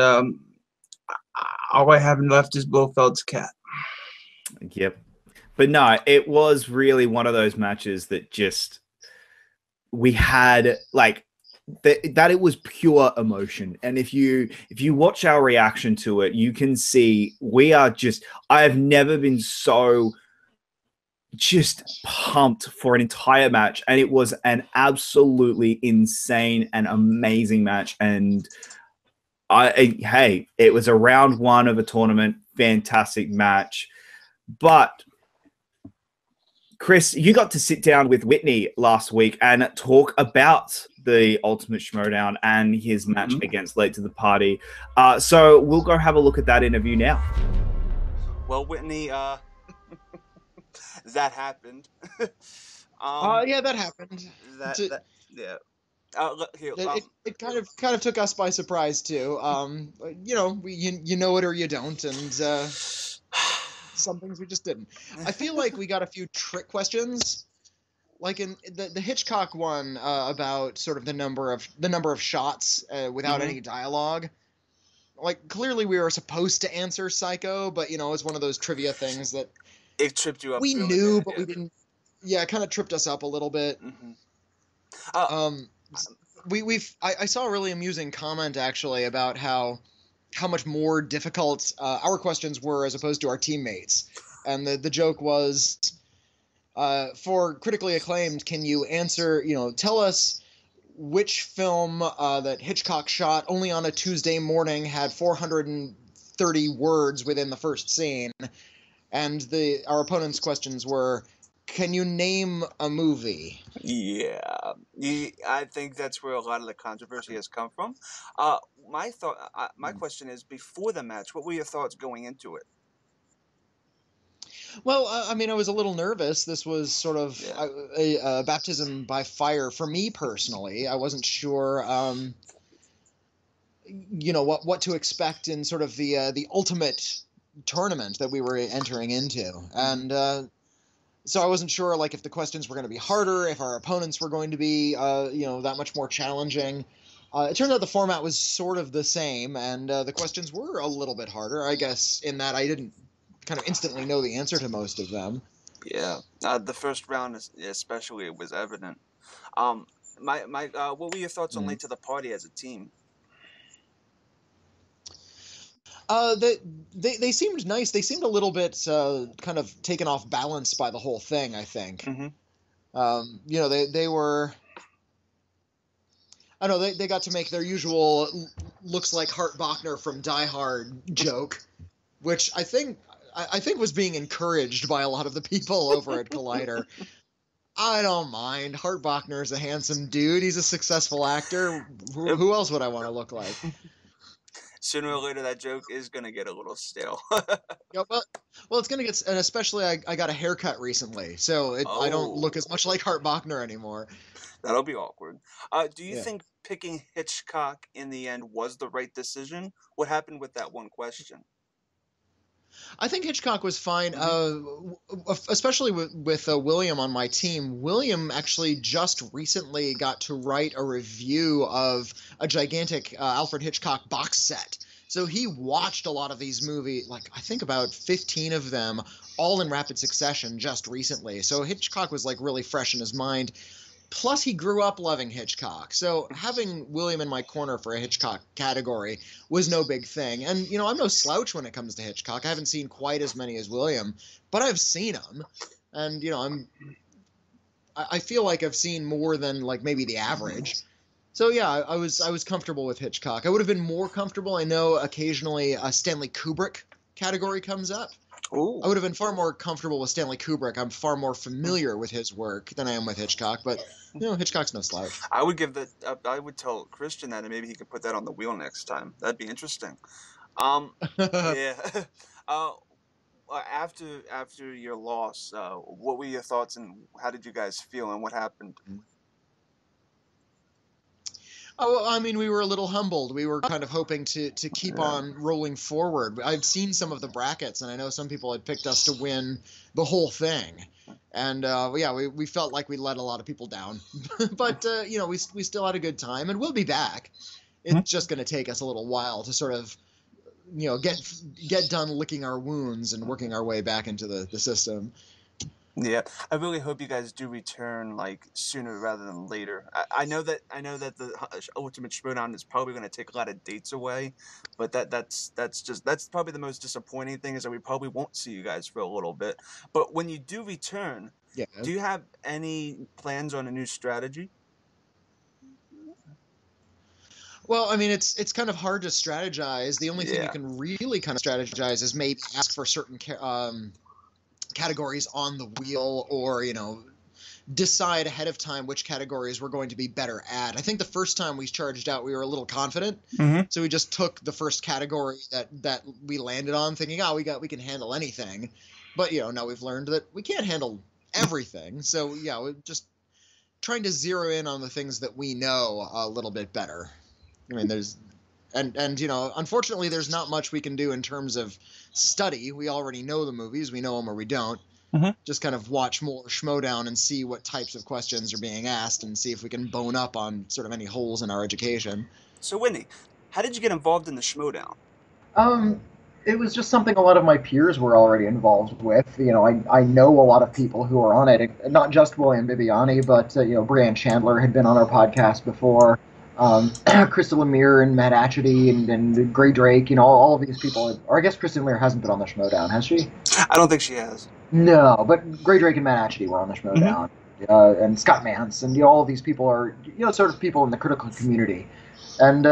all I have left is Blofeld's cat. Yep. But no, it was really one of those matches that just, we had like that it was pure emotion. And if you watch our reaction to it, you can see I have never been so just pumped for an entire match, and it was an absolutely insane and amazing match. And it was a round 1 of a tournament, fantastic match. But Chris, you got to sit down with Whitney last week and talk about the Ultimate Schmoedown and his match against Late to the Party. So we'll go have a look at that interview now. Well, Whitney, that happened. Yeah, that happened. Yeah. Look here. It kind of took us by surprise too. You know it or you don't, and some things we just didn't. I feel like we got a few trick questions, like in the Hitchcock one about sort of the number of shots without any dialogue. Like, clearly we were supposed to answer Psycho, but it's one of those trivia things that it tripped you up. We really knew, bad, but we didn't. Yeah, it kind of tripped us up a little bit. I saw a really amusing comment actually about how much more difficult our questions were as opposed to our teammates, and the joke was, for critically acclaimed, can you answer? Tell us which film that Hitchcock shot only on a Tuesday morning had 430 words within the first scene, and our opponent's questions were, can you name a movie? Yeah, I think that's where a lot of the controversy has come from. My question is, before the match, what were your thoughts going into it? Well, I was a little nervous. This was sort of a baptism by fire for me personally. I wasn't sure, what to expect in sort of the ultimate tournament that we were entering into, and so I wasn't sure, like, if the questions were going to be harder, if our opponents were going to be, that much more challenging. It turned out the format was sort of the same, and the questions were a little bit harder, I guess, in that I didn't kind of instantly know the answer to most of them. Yeah, the first round especially, it was evident. What were your thoughts on Late to the Party as a team? They seemed nice. They seemed a little bit kind of taken off balance by the whole thing, I think. They were... I know they got to make their usual looks like Hart Bochner from Die Hard joke, which I think was being encouraged by a lot of the people over at Collider. I don't mind. Hart Bochner's a handsome dude. He's a successful actor. Who else would I want to look like? Sooner or later, that joke is going to get a little stale. Yeah, well, it's going to get... And especially, I got a haircut recently, so I don't look as much like Hart Bochner anymore. That'll be awkward. Do you think picking Hitchcock in the end was the right decision? What happened with that one question? I think Hitchcock was fine, especially with William on my team. William actually just recently got to write a review of a gigantic Alfred Hitchcock box set. So he watched a lot of these movies, like I think about 15 of them, all in rapid succession just recently. So Hitchcock was like really fresh in his mind. Plus, he grew up loving Hitchcock. So having William in my corner for a Hitchcock category was no big thing. And, you know, I'm no slouch when it comes to Hitchcock. I haven't seen quite as many as William, but I've seen them. And, you know, I feel like I've seen more than, like, maybe the average. So, yeah, I was comfortable with Hitchcock. I would have been more comfortable. I know occasionally a Stanley Kubrick category comes up. Ooh. I would have been far more comfortable with Stanley Kubrick. I'm far more familiar with his work than I am with Hitchcock, but you know, Hitchcock's no slouch. I would give that. I would tell Christian that, and maybe he could put that on the wheel next time. That'd be interesting. Yeah. After your loss, what were your thoughts, and how did you guys feel, and what happened? Oh, I mean, we were a little humbled. We were kind of hoping to keep on rolling forward. I've seen some of the brackets, and I know some people had picked us to win the whole thing. And, yeah, we felt like we let a lot of people down. But, you know, we still had a good time, and we'll be back. It's just going to take us a little while to sort of, you know, get done licking our wounds and working our way back into the system. Yeah, I really hope you guys do return like sooner rather than later. I know that the Ultimate Schmoedown is probably going to take a lot of dates away, but that's probably the most disappointing thing is that we probably won't see you guys for a little bit. But when you do return, do you have any plans on a new strategy? Well, I mean, it's kind of hard to strategize. The only thing you can really kind of strategize is maybe ask for certain categories on the wheel, or, you know, decide ahead of time which categories we're going to be better at. I think the first time we charged out, we were a little confident, so we just took the first category that we landed on, thinking, oh, we can handle anything. But, you know, now we've learned that we can't handle everything. So, yeah, we're just trying to zero in on the things that we know a little bit better. I mean, there's... And you know, unfortunately, there's not much we can do in terms of study. We already know the movies. We know them or we don't. Just kind of watch more Schmoedown and see what types of questions are being asked and see if we can bone up on sort of any holes in our education. So, Whitney, how did you get involved in the Schmoedown? It was just something a lot of my peers were already involved with. You know, I know a lot of people who are on it. Not just William Bibiani, but, you know, Brianne Chandler had been on our podcast before. Krista Lemire and Matt Atchity and Gray Drake, you know, all of these people. Or I guess Krista Lemire hasn't been on the Schmoedown, has she? I don't think she has. No, but Gray Drake and Matt Atchity were on the Schmoedown. And Scott Mance, and, you know, all of these people are, you know, sort of people in the critical community. And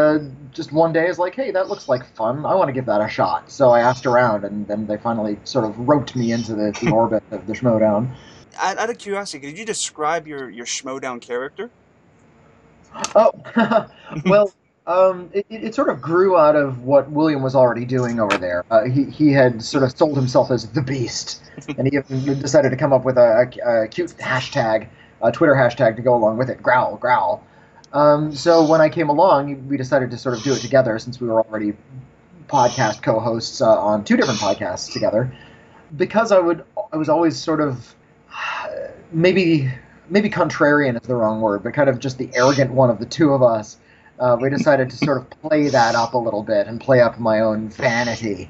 just one day is like, hey, that looks like fun. I want to give that a shot. So I asked around, and then they finally sort of roped me into the orbit of the Schmoedown. Out of curiosity, could you describe your Schmoedown character? Oh, well, it sort of grew out of what William was already doing over there. He had sort of sold himself as the Beast, and he even decided to come up with a cute hashtag, a Twitter hashtag to go along with it, growl, growl. So when I came along, we decided to sort of do it together since we were already podcast co-hosts on two different podcasts together. Because I was always sort of maybe contrarian is the wrong word, but kind of just the arrogant one of the two of us. We decided to sort of play that up a little bit and play up my own vanity.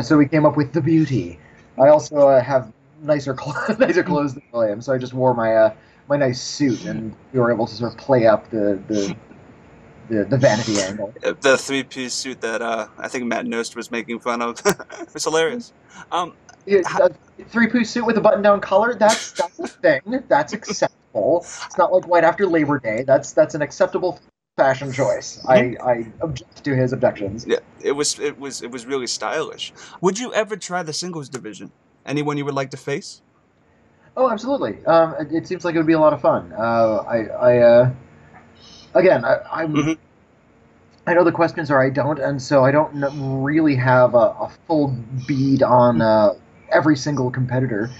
So we came up with the Beauty. I also have nicer clothes than William, so I just wore my nice suit, and we were able to sort of play up the vanity angle. The three-piece suit that I think Matt Nost was making fun of. It's hilarious. Three-piece suit with a button-down collar, that's a thing. That's acceptable. It's not like right after Labor Day. That's an acceptable fashion choice. I object to his objections. Yeah, it was really stylish. Would you ever try the singles division? Anyone you would like to face? Oh, absolutely. It seems like it would be a lot of fun. I know the questions are I don't, and so I don't really have a full bead on every single competitor.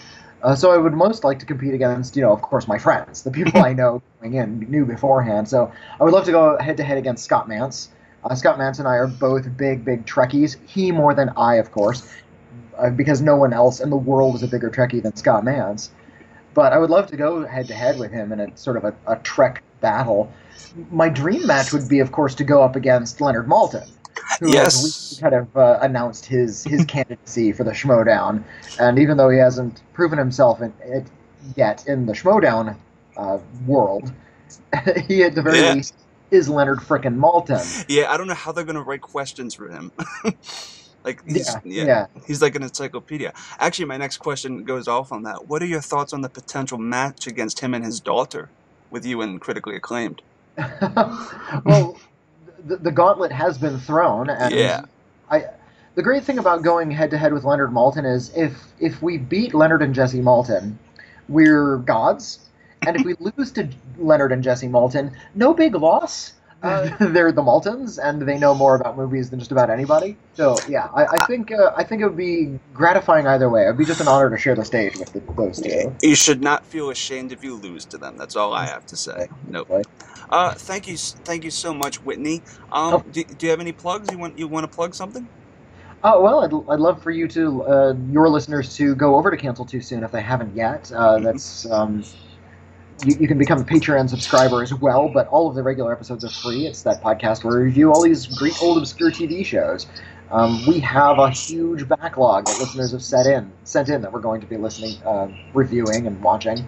So I would most like to compete against, you know, of course, my friends, the people I know going in, knew beforehand. So I would love to go head-to-head against Scott Mance. Scott Mance and I are both big Trekkies. He more than I, of course, because no one else in the world is a bigger Trekkie than Scott Mance. But I would love to go head-to-head with him in a sort of a Trek battle. My dream match would be, of course, to go up against Leonard Maltin, who has kind of announced his candidacy for the Schmoedown. And even though he hasn't proven himself yet in the Schmoedown world, he at the very least is Leonard frickin' Maltin. Yeah, I don't know how they're going to write questions for him. Like, he's like an encyclopedia. Actually, my next question goes off on that. What are your thoughts on the potential match against him and his daughter, with you and Critically Acclaimed? Well, the gauntlet has been thrown, and the great thing about going head-to-head with Leonard Maltin is if we beat Leonard and Jesse Maltin, we're gods, and if we lose to Leonard and Jesse Maltin, no big loss. They're the Maltons, and they know more about movies than just about anybody. So yeah, I think it would be gratifying either way. It would be just an honor to share the stage with those two. You should not feel ashamed if you lose to them. That's all I have to say. Nope. Thank you so much, Whitney. Do you have any plugs? You want to plug something? Well, I'd love for you to your listeners to go over to Cancel Too Soon if they haven't yet. That's you can become a Patreon subscriber as well, but all of the regular episodes are free. It's that podcast where we review all these great old obscure TV shows. We have a huge backlog that listeners have sent in that we're going to be listening, reviewing, and watching.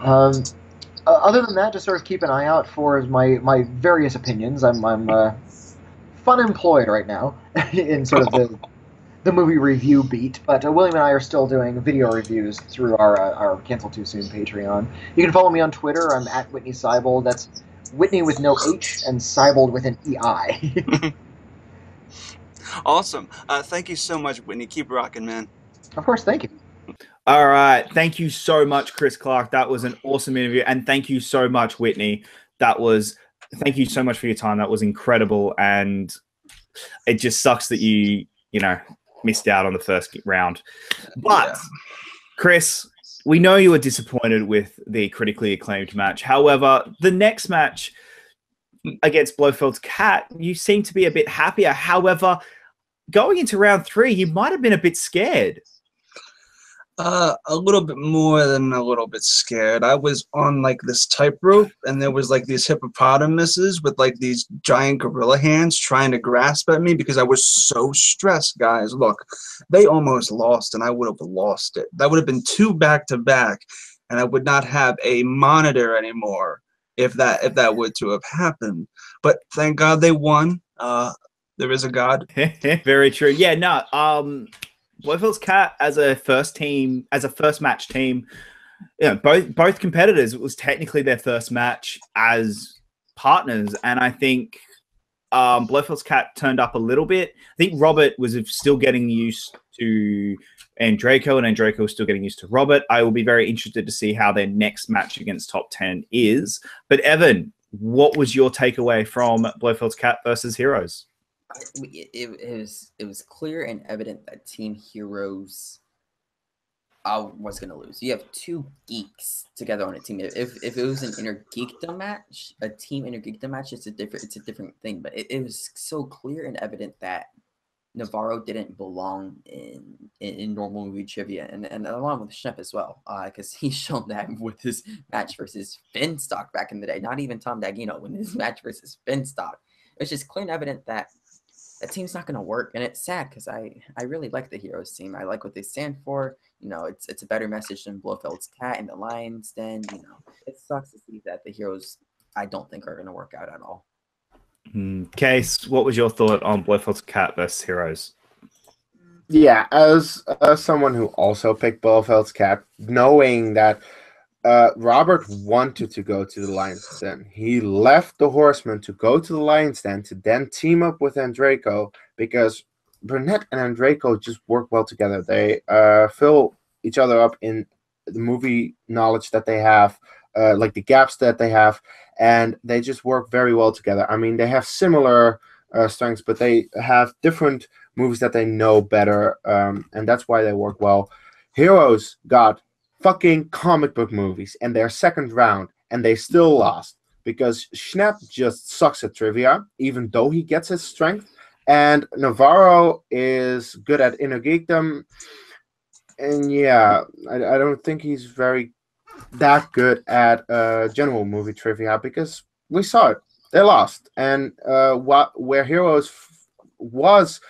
Other than that, just sort of keep an eye out for my various opinions. I'm fun employed right now in sort of the movie review beat, but William and I are still doing video reviews through our Cancel Too Soon Patreon. You can follow me on Twitter. I'm at Witney Seibold. That's Whitney with no H and Seibold with an EI. Awesome. Thank you so much, Whitney. Keep rocking, man. Of course. Thank you. All right. Thank you so much, Chris Clark. That was an awesome interview. And thank you so much, Whitney. Thank you so much for your time. That was incredible. And it just sucks that you missed out on the first round. But, Chris, we know you were disappointed with the critically acclaimed match. However, the next match against Blofeld's Cat, you seem to be a bit happier. However, going into round 3, you might have been a bit scared. A little bit more than a little bit scared. I was on like this tightrope, and there was like these hippopotamuses with like these giant gorilla hands trying to grasp at me because I was so stressed, guys. Look, they almost lost, and I would have lost it. That would have been 2 back-to-back, and I would not have a monitor anymore if that were to have happened. But thank God they won. There is a God. Very true. Yeah, no. Blofeld's Cat as a first match team, both competitors, it was technically their first match as partners, and I think Blofeld's Cat turned up a little bit. I think Robert was still getting used to Andreyko, and Andreyko was still getting used to Robert. I will be very interested to see how their next match against Top 10 is. But Evan, what was your takeaway from Blofeld's Cat versus Heroes? It was clear and evident that Team Heroes was going to lose. You have 2 geeks together on a team. If it was an inner geekdom match, a team inner geekdom match, it's a different thing. But it was so clear and evident that Navarro didn't belong in normal movie trivia, and along with Schnepp as well, because he's shown that with his match versus Finstock back in the day. Not even Tom Daggino when his match versus Finstock. It's just clear and evident that team's not going to work, and it's sad because I really like the Heroes team. I like what they stand for. It's a better message than Blofeld's Cat and the Lions Den. It sucks to see that the Heroes, I don't think, are going to work out at all. Kees, what was your thought on Blofeld's Cat versus Heroes? Yeah, as someone who also picked Blofeld's Cat, knowing that Robert wanted to go to the Lions Den. He left the Horsemen to go to the Lions Den to then team up with Andreyko because Burnett and Andreyko just work well together. They fill each other up in the movie knowledge that they have, like the gaps that they have, and they just work very well together. I mean, they have similar strengths, but they have different movies that they know better, and that's why they work well. Heroes got fucking comic book movies and their second round, and they still lost. because Schnepp just sucks at trivia, even though he gets his strength. And Navarro is good at inner geekdom. And yeah, I don't think he's that good at general movie trivia, because we saw it. They lost. And where Heroes was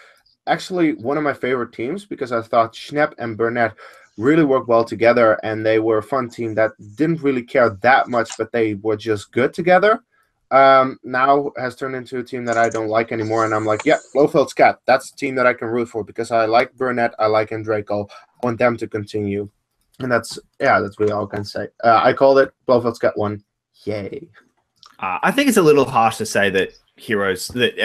actually one of my favorite teams, because I thought Schnepp and Burnett really worked well together, and they were a fun team that didn't really care that much, but they were just good together. Now has turned into a team that I don't like anymore, and I'm like, yeah, Blofeld's cat. That's a team that I can root for, because I like Burnett, I like Draco. I want them to continue, and that's really all I can say. I called it. Blofeld's cat won. Yay! I think it's a little harsh to say that Heroes that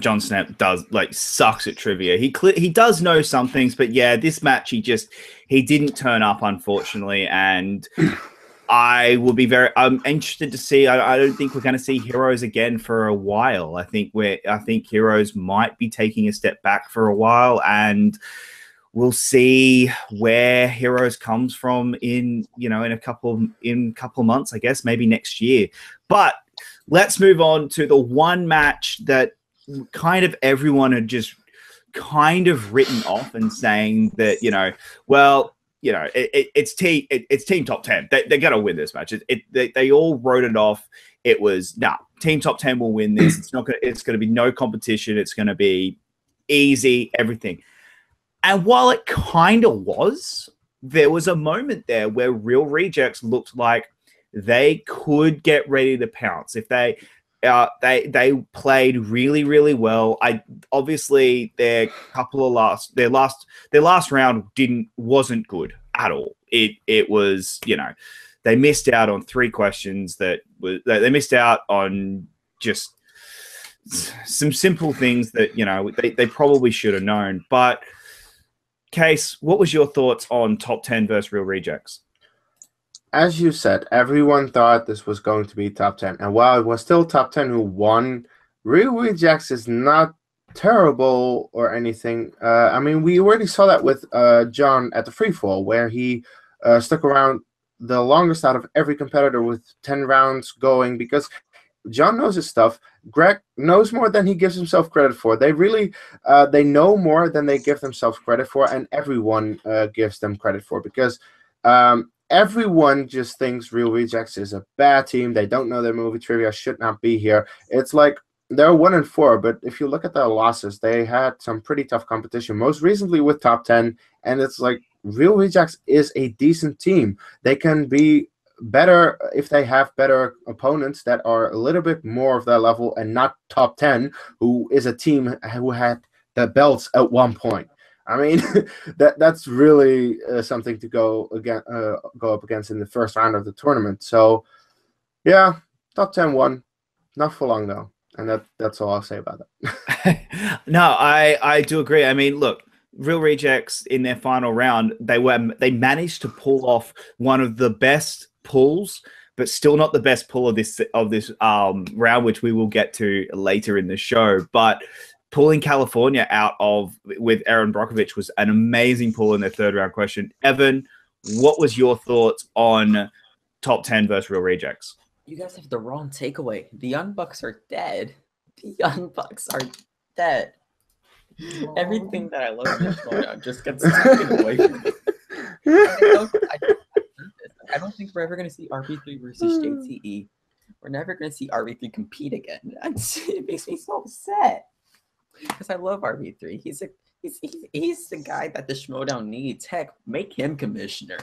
John Schnepp does sucks at trivia. He does know some things, but yeah, this match he didn't turn up, unfortunately, and I will be I'm interested to see. I don't think we're going to see Heroes again for a while. I think Heroes might be taking a step back for a while, and we'll see where Heroes comes from in a couple months, I guess, maybe next year. But let's move on to the one match that kind of everyone had just kind of written off and saying that, it's team top 10. They're going to win this match. They all wrote it off. It was, team top 10 will win this. It's going to be no competition. It's going to be easy, everything. And while it kind of was, there was a moment there where Real Rejects looked like they could get ready to pounce if they played really, really well. Obviously their last round wasn't good at all. It was, they missed out on 3 questions they missed out on just some simple things that they probably should have known. But Kees, what was your thoughts on top 10 versus Real Rejects? As you said, everyone thought this was going to be top 10. And while it was still top 10 who won, Real Rejects is not terrible or anything. We already saw that with John at the free fall, where he stuck around the longest out of every competitor with 10 rounds going, because John knows his stuff. Greg knows more than he gives himself credit for. They really, they know more than they give themselves credit for, and everyone gives them credit for, because everyone just thinks Real Rejects is a bad team. They don't know their movie trivia, should not be here. It's like they're 1-4, but if you look at their losses, they had some pretty tough competition, most recently with top 10, and it's like Real Rejects is a decent team. They can be better if they have better opponents that are a little bit more of their level, and not top 10, who is a team who had the belts at one point. That's really something to go up against in the first round of the tournament. So yeah, top 10 won, not for long though, and that's all I'll say about that. No, I do agree. Look, Real Rejects in their final round, they managed to pull off one of the best pulls, but still not the best pull of this round, which we will get to later in the show. But pulling California out with Aaron Brockovich was an amazing pull in their 3rd round question. Evan, what was your thoughts on top 10 versus Real Rejects? You guys have the wrong takeaway. The Young Bucks are dead. The Young Bucks are dead. Everything that I love in this Schmoedown just gets taken away from me. I don't think we're ever going to see RB3 versus JTE. We're never going to see RB3 compete again. It makes me so upset, because I love RB3. He's the guy that the Schmoedown needs. Heck, make him commissioner.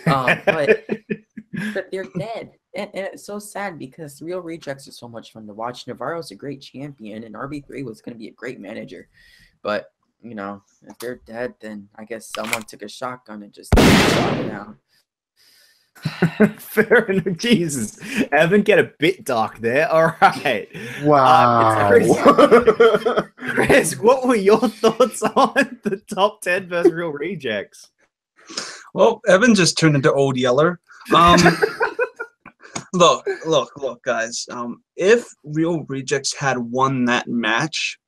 But they're dead. And it's so sad, because Real Rejects are so much fun to watch. Navarro's a great champion, and RB3 was going to be a great manager. But, if they're dead, then I guess someone took a shotgun and just shot it down. Fair enough. Jesus. Evan, get a bit dark there. All right. Wow. Chris, what were your thoughts on the top 10 versus Real Rejects? Well, Evan just turned into Old Yeller. Look, guys. If Real Rejects had won that match,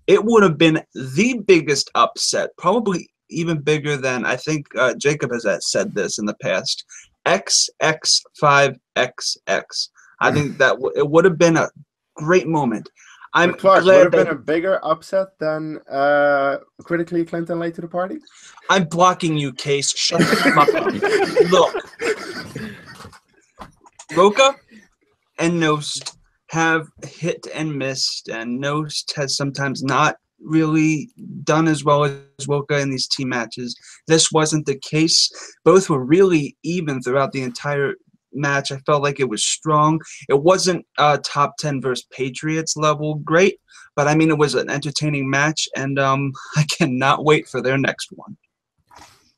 it would have been the biggest upset, probably even bigger than, I think Jacob has said this in the past, XX5XX. I think that it would have been a great moment. I'm Clark, would glad have that been a bigger upset than critically acclaimed and late to the party. I'm blocking you, Kees. Shut the fuck up. Look, Roka and Nost have hit and missed, and Nost has sometimes not really done as well as Roka in these team matches. This wasn't the case. Both were really even throughout the entire match. I felt like it was strong. It wasn't top 10 versus Patriots level great, but I mean, it was an entertaining match, and I cannot wait for their next one.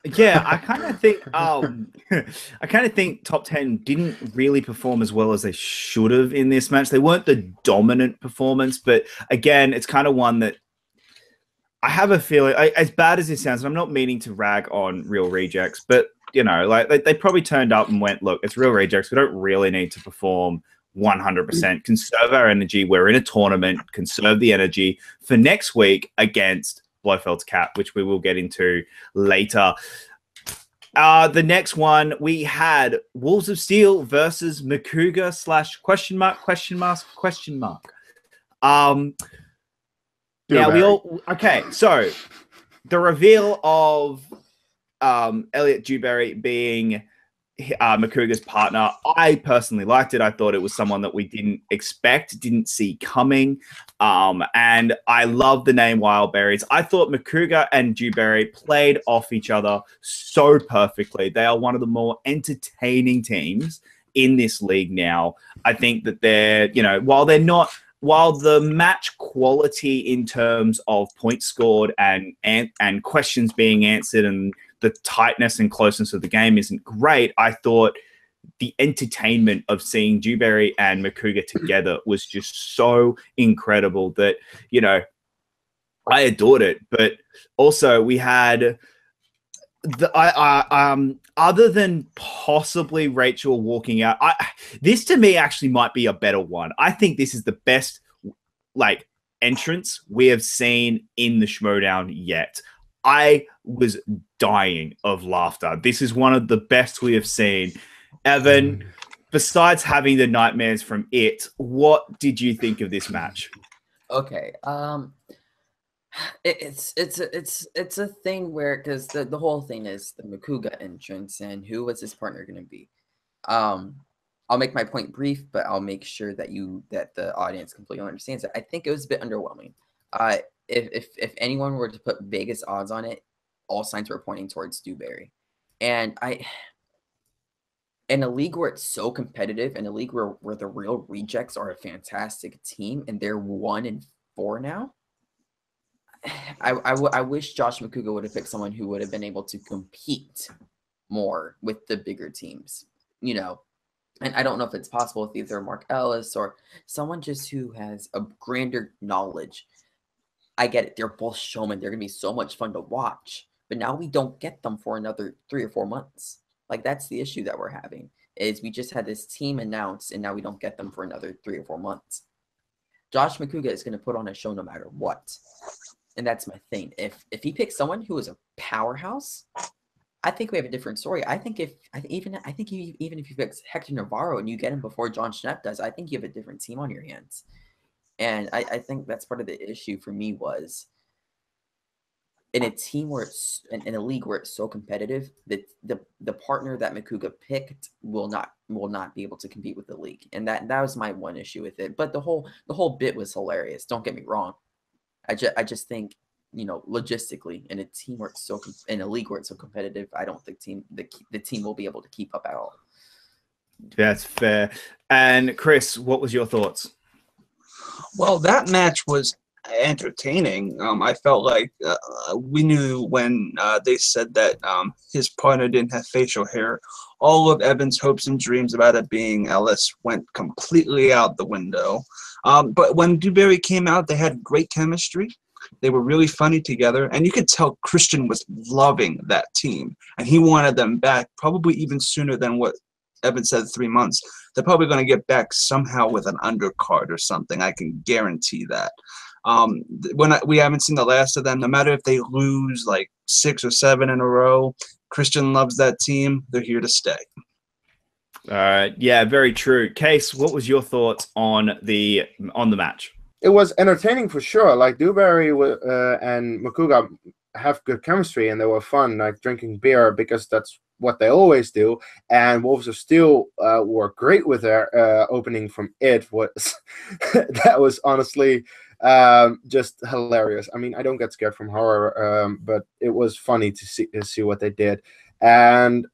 Yeah, I kind of think top 10 didn't really perform as well as they should have in this match. They weren't the dominant performance, but again, it's kind of one that I have a feeling, as bad as it sounds, and I'm not meaning to rag on Real Rejects, but you know, like they probably turned up and went, look, it's Real Rejects. We don't really need to perform 100%. Conserve our energy. We're in a tournament. Conserve the energy for next week against Blofeld's Cat, which we will get into later. The next one, we had Wolves of Steel versus Makuu / question mark. Now we all okay. So the reveal of Elliot Dewberry being Makuga's partner, I personally liked it. I thought it was someone that we didn't expect, didn't see coming. And I love the name Wildberries. I thought Makuu and Dewberry played off each other so perfectly. They are one of the more entertaining teams in this league now. I think that they're, you know, while the match quality in terms of points scored and questions being answered and the tightness and closeness of the game isn't great, I thought the entertainment of seeing Dewberry and Makuu together was just so incredible that, you know, I adored it. But also we had other than possibly Rachel walking out, this to me actually might be a better one. I think this is the best like entrance we have seen in the Schmoedown yet. I was dying of laughter. This is one of the best we have seen. Evan, besides having the nightmares from it, what did you think of this match? Okay, it's a thing where, because the whole thing is the Makuu entrance and who was his partner going to be. I'll make my point brief, but I'll make sure that the audience completely understands it. I think it was a bit underwhelming. If anyone were to put Vegas odds on it, all signs were pointing towards Dewberry. And in a league where it's so competitive, in a league where the Real Rejects are a fantastic team and they're 1-4 now, I wish Josh Makuu would have picked someone who would have been able to compete more with the bigger teams, you know. And I don't know if it's possible with either Mark Ellis or someone just who has a grander knowledge. I get it. They're both showmen. They're going to be so much fun to watch. But now we don't get them for another 3 or 4 months. Like, that's the issue that we're having, is we just had this team announced, and now we don't get them for another 3 or 4 months. Josh Makuu is going to put on a show no matter what. And that's my thing. If he picks someone who is a powerhouse, I think we have a different story. I think even if you pick Hector Navarro and you get him before John Schnepp does, I think you have a different team on your hands. And I think that's part of the issue for me was in a team where it's in a league where it's so competitive that the partner that Makuu picked will not be able to compete with the league. And that was my one issue with it. But the whole bit was hilarious. Don't get me wrong. I just think, you know, logistically in a team where it's in a league where it's so competitive, I don't think the team will be able to keep up at all. That's fair. And Chris, what was your thoughts? Well, that match was entertaining. I felt like we knew when they said that his partner didn't have facial hair, all of Evan's hopes and dreams about it being Ellis went completely out the window. But when Dewberry came out, they had great chemistry. They were really funny together, and you could tell Christian was loving that team, and he wanted them back probably even sooner than what Evan said, 3 months. They're probably going to get back somehow with an undercard or something. I can guarantee that. We haven't seen the last of them. No matter if they lose like 6 or 7 in a row, Christian loves that team. They're here to stay. Yeah, very true. Kees, what was your thoughts on the match? It was entertaining for sure. Like Dewberry and Makuu have good chemistry, and they were fun, like drinking beer because that's what they always do. And Wolves of Steel were great with their opening from It. Was that was honestly just hilarious. I mean, I don't get scared from horror, but it was funny to see what they did. And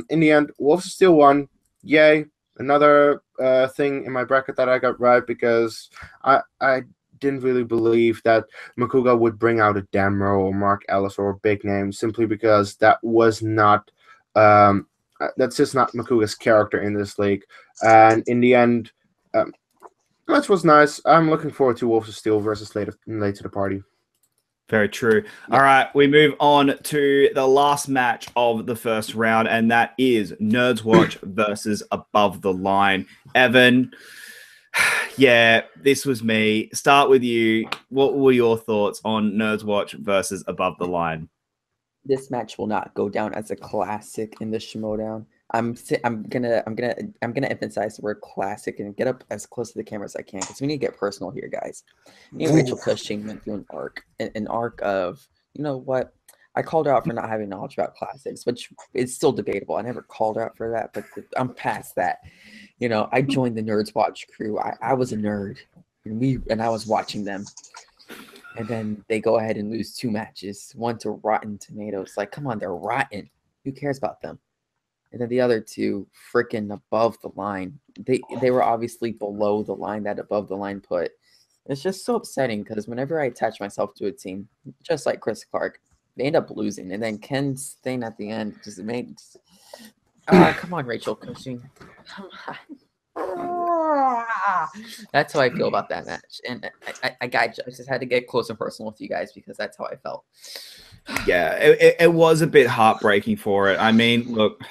in the end, Wolves of Steel won. Yay! Another thing in my bracket that I got right, because I didn't really believe that Makuu would bring out a Damro or Mark Ellis or a big name, simply because that was not that's just not Makuga's character in this league. And in the end, match was nice. I'm looking forward to Wolves of Steel versus Late to the Party. Very true. All right, we move on to the last match of the first round, and that is Nerds Watch versus Above the Line. Evan, yeah, this was me. Start with you. What were your thoughts on Nerds Watch versus Above the Line? This match will not go down as a classic in the Schmoedown. I'm gonna emphasize the word classic and get up as close to the camera as I can, because we need to get personal here, guys. Me and Rachel Cushing went through an arc of, you know what? I called her out for not having knowledge about classics, which is still debatable. I never called her out for that, but I'm past that. You know, I joined the Nerds Watch crew. I was a nerd, and I was watching them. And then they go ahead and lose 2 matches, one to Rotten Tomatoes. Like, come on, they're rotten. Who cares about them? And then the other 2, freaking Above the Line. They were obviously below the line that Above the Line put. It's just so upsetting, because whenever I attach myself to a team, just like Chris Clark, they end up losing. And then Ken staying at the end just made... come on, Rachel Cushing. Come on. That's how I feel about that match. And I just had to get close and personal with you guys, because that's how I felt. Yeah, it was a bit heartbreaking for it. I mean, look,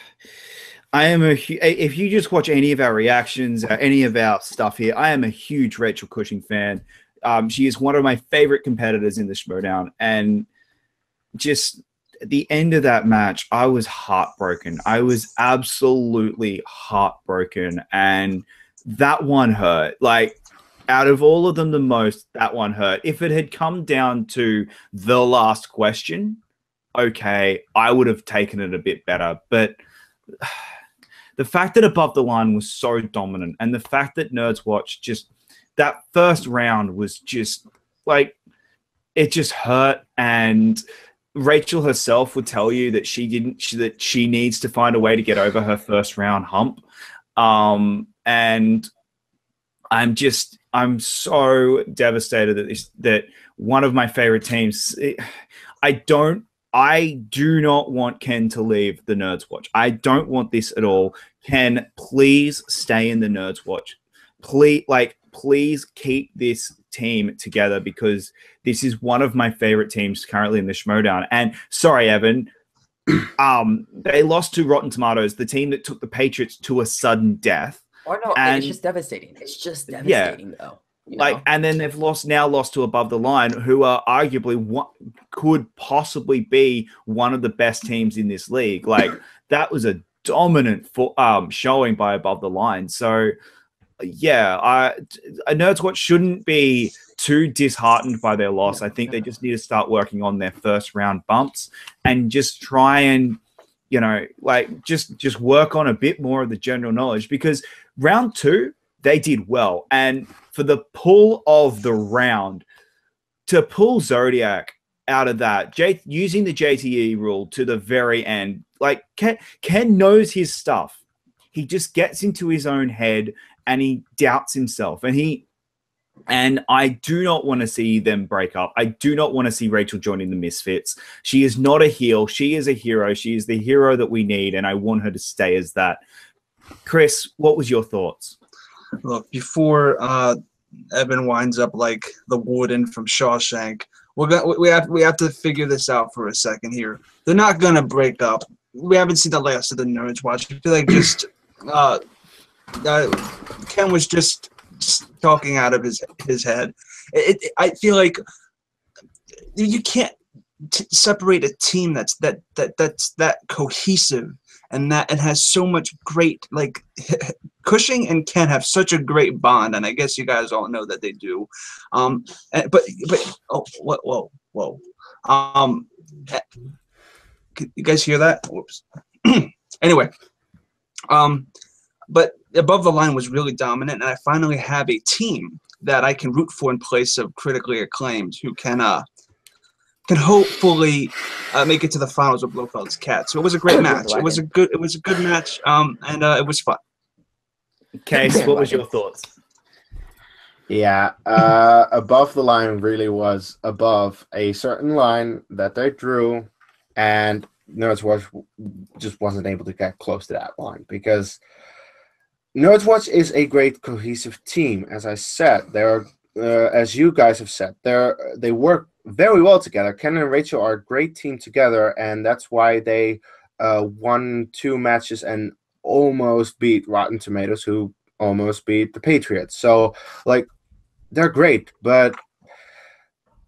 if you just watch any of our reactions, any of our stuff here, I am a huge Rachel Cushing fan. She is one of my favorite competitors in the Schmoedown, and just at the end of that match, I was heartbroken. I was absolutely heartbroken, and that one hurt. Like, out of all of them, the most, that one hurt. If it had come down to the last question, okay, I would have taken it a bit better. But the fact that Above the Line was so dominant, and the fact that Nerds Watch just, that first round was just like, it just hurt. And Rachel herself would tell you that that she needs to find a way to get over her first round hump. And I'm so devastated that one of my favorite teams. I do not want Ken to leave the Nerds Watch. I don't want this at all. Ken, please stay in the Nerds Watch. Please keep this team together, because this is one of my favorite teams currently in the Schmoedown. And sorry, Evan, they lost to Rotten Tomatoes, the team that took the Patriots to a sudden death. Oh no, and, it's just devastating. It's just devastating, though. Like, and then they've now lost to Above the Line, who are arguably what could possibly be one of the best teams in this league. Like, that was a dominant showing by Above the Line. So, yeah, a Nerds Watch shouldn't be too disheartened by their loss. I think they just need to start working on their first round bumps and just try and, you know, like just work on a bit more of the general knowledge, because round 2 they did well. And for the pull of the round, to pull Zodiac out of that, using the JTE rule to the very end, like Ken knows his stuff. He just gets into his own head and he doubts himself. And I do not want to see them break up. I do not want to see Rachel joining the Misfits. She is not a heel. She is a hero. She is the hero that we need, and I want her to stay as that. Chris, what was your thoughts? Look, before Evan winds up like the Warden from Shawshank, we have to figure this out for a second here. They're not gonna break up. We haven't seen the last of the Nerds Watch. I feel like just Ken was just talking out of his head. I feel like you can't separate a team that's that cohesive and that it has so much great, like, Cushing and Ken have such a great bond, and I guess you guys all know that they do. But oh, whoa. You guys hear that? Whoops. Anyway, but Above the Line was really dominant, and I finally have a team that I can root for in place of Critically Acclaimed, who can hopefully make it to the finals of Blofeld's Cat. So it was a great match. It was a good match, and it was fun. Kees, what was your thoughts? Yeah, Above the Line really was above a certain line that they drew, and Nerds Watch just wasn't able to get close to that line because Nerds Watch is a great cohesive team. As I said, they're as you guys have said, they work very well together. Ken and Rachel are a great team together, and that's why they won 2 matches and almost beat Rotten Tomatoes, who almost beat the Patriots. So, like, they're great, but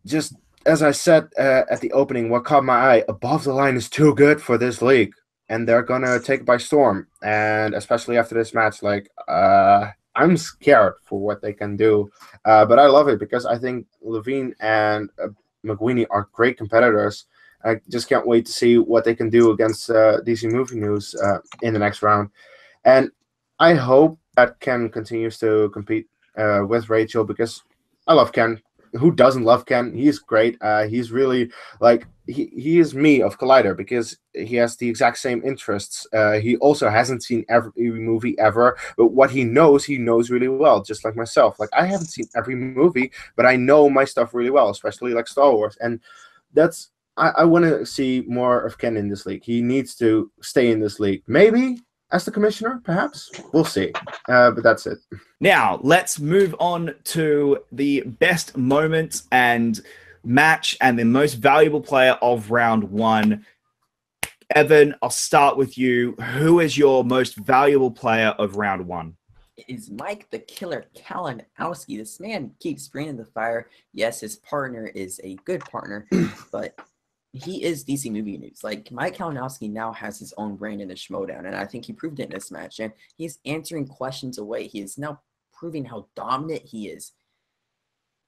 just as I said at the opening, what caught my eye, Above the Line is too good for this league, and they're gonna take it by storm. And especially after this match, like, I'm scared for what they can do, but I love it because I think Levine and McWhinney are great competitors. I just can't wait to see what they can do against DC Movie News in the next round. And I hope that Ken continues to compete with Rachel because I love Ken. Who doesn't love Ken? He's great. He's really like he is me of Collider because he has the exact same interests. He also hasn't seen every movie ever, but what he knows really well, just like myself. Like I haven't seen every movie, but I know my stuff really well, especially like Star Wars. And that's I want to see more of Ken in this league. He needs to stay in this league. Maybe as the commissioner, perhaps. We'll see. But that's it. Now, let's move on to the best moments and match and the most valuable player of round 1. Evan, I'll start with you. Who is your most valuable player of round 1? It is Mike the Killer Kalinowski. This man keeps bringing the fire. Yes, his partner is a good partner, but he is DC Movie News. Like, Mike Kalinowski now has his own brand in the Schmoedown, and I think he proved it in this match. And he's answering questions away. He is now proving how dominant he is.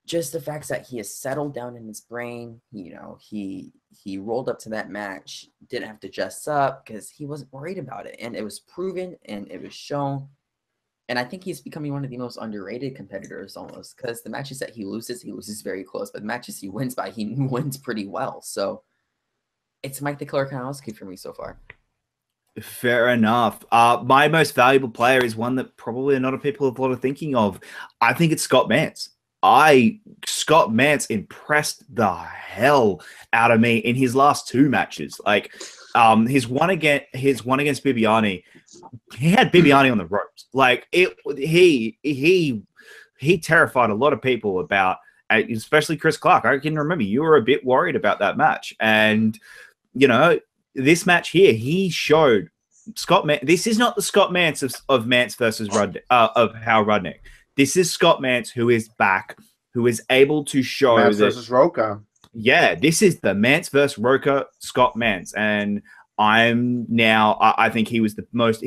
Just the fact that he has settled down in his brain, you know, he rolled up to that match, didn't have to dress up because he wasn't worried about it. And it was proven and it was shown. And I think he's becoming one of the most underrated competitors almost because the matches that he loses very close. But the matches he wins by, he wins pretty well. So it's Mike the Killer Kalinowski for me so far. Fair enough. My most valuable player is one that probably a lot of people have a lot of thinking of. I think it's Scott Mance. Scott Mance impressed the hell out of me in his last 2 matches. Like, his one against Bibiani, he had Bibiani on the ropes. Like, he terrified a lot of people about, especially Chris Clark. I can remember you were a bit worried about that match, and you know, this match here, he showed Scott Mance. This is not the Scott Mance of Mance versus of Hal Rudnick. This is Scott Mance who is back, who is able to show Mance versus Roca. Yeah, this is the Mance versus Roca Scott Mance, and I think he's the most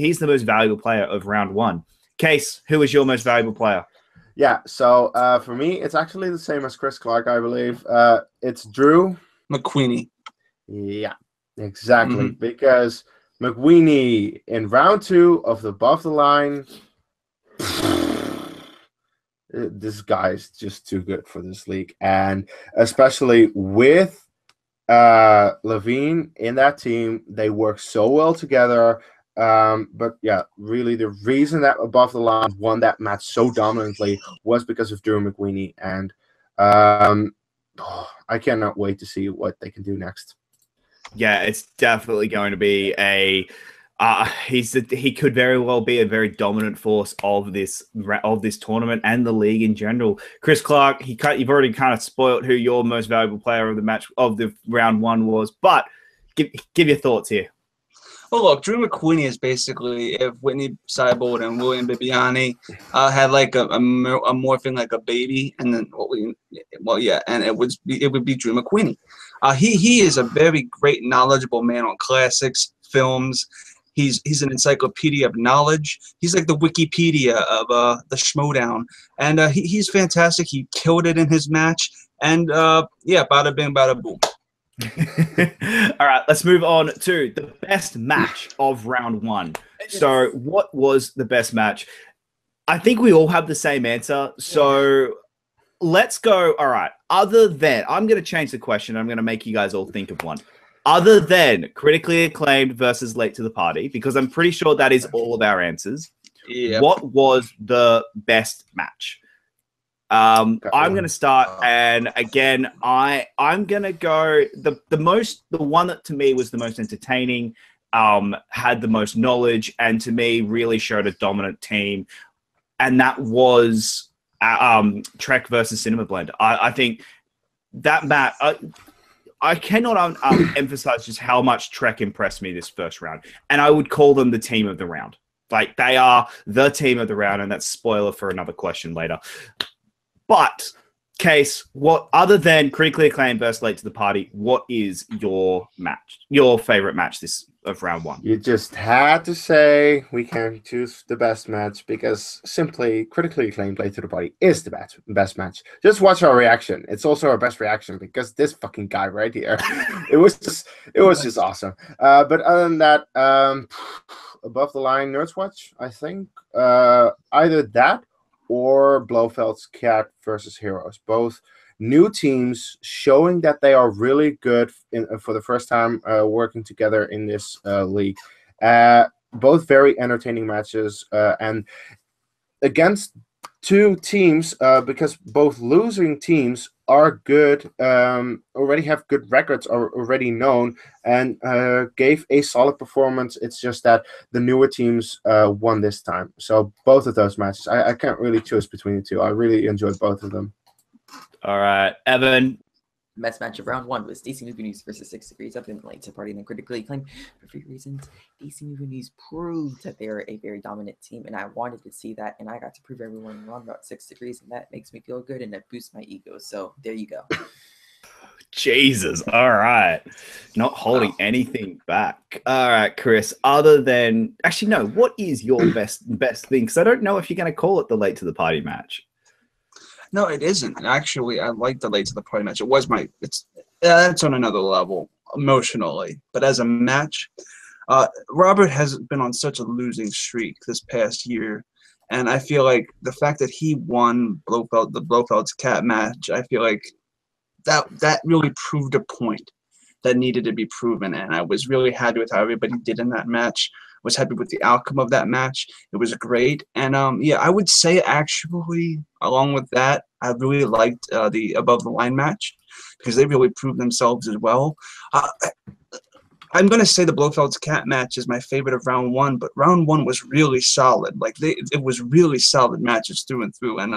valuable player of round 1. Kees, who is your most valuable player? Yeah, so for me, it's actually the same as Chris Clark, I believe. It's Drew McWhinney. Yeah, exactly. Because McWhinney in round 2 of the Above the Line, this guy's just too good for this league. And especially with Levine in that team, they work so well together. But yeah, really the reason that Above the Line won that match so dominantly was because of Drew McWhinney. And I cannot wait to see what they can do next. Yeah, it's definitely going to be he could very well be a very dominant force of this tournament and the league in general. Chris Clark, you've already kind of spoiled who your most valuable player of the match of the round 1 was, but give your thoughts here. Well, look, Drew McWhinney is basically if Whitney Seibold and William Bibiani had like a morphing like a baby, and then and it would be Drew McWhinney. He is a very great, knowledgeable man on classics, films, He's an encyclopedia of knowledge. He's like the Wikipedia of the Schmoedown, and he's fantastic. He killed it in his match, and yeah, bada bing, bada boom. All right, let's move on to the best match of round one. So, what was the best match? I think we all have the same answer. So, let's go. All right. Other than, I'm going to change the question. I'm going to make you guys all think of one. Other than critically acclaimed versus late to the party, because I'm pretty sure that is all of our answers. Yep. What was the best match? I'm going to start, and again, I'm going to go the one that to me was the most entertaining, had the most knowledge, and to me really showed a dominant team, and that was Trek versus Cinema Blend. I think that match. I cannot emphasize just how much Trek impressed me this first round, and I would call them the team of the round. Like, they are the team of the round, and that's spoiler for another question later. But, Kees, what other than critically acclaimed versus late to the party, what is your match, your favorite match this of round one? You just had to say we can choose the best match because simply critically acclaimed late to the party is the best match. Just watch our reaction. It's also our best reaction because this fucking guy right here, it was just awesome. But other than that, above the line Nerds Watch, I think either that or Blofeld's Cat versus Heroes. Both new teams showing that they are really good for the first time working together in this league. Both very entertaining matches and against two teams because both losing teams are good, already have good records, are already known, and gave a solid performance. It's just that the newer teams won this time. So both of those matches, I can't really choose between the two. I really enjoyed both of them. All right, Evan. Best match of round one was DC Movie News versus 6 Degrees Up in late to party and critically acclaimed. For 3 reasons, DC Movie News proved that they are a very dominant team, and I wanted to see that, and I got to prove everyone wrong about 6 Degrees, and that makes me feel good, and that boosts my ego. So there you go. Jesus. All right. Not holding anything back. All right, Chris. Other than, actually, no, what is your best thing? Because I don't know if you're going to call it the late to the party match. No, it isn't. Actually, I like the late to the party match. It was it's on another level emotionally. But as a match, Robert has been on such a losing streak this past year. And I feel like the fact that he won the Blofeld's Cat match, I feel like that really proved a point that needed to be proven. And I was really happy with how everybody did in that match. Was happy with the outcome of that match. It was great. And yeah, I would say actually, along with that, I really liked the above the line match because they really proved themselves as well. I'm going to say the Blofeld's Cat match is my favorite of round one, but round one was really solid. Like it was really solid matches through and through. And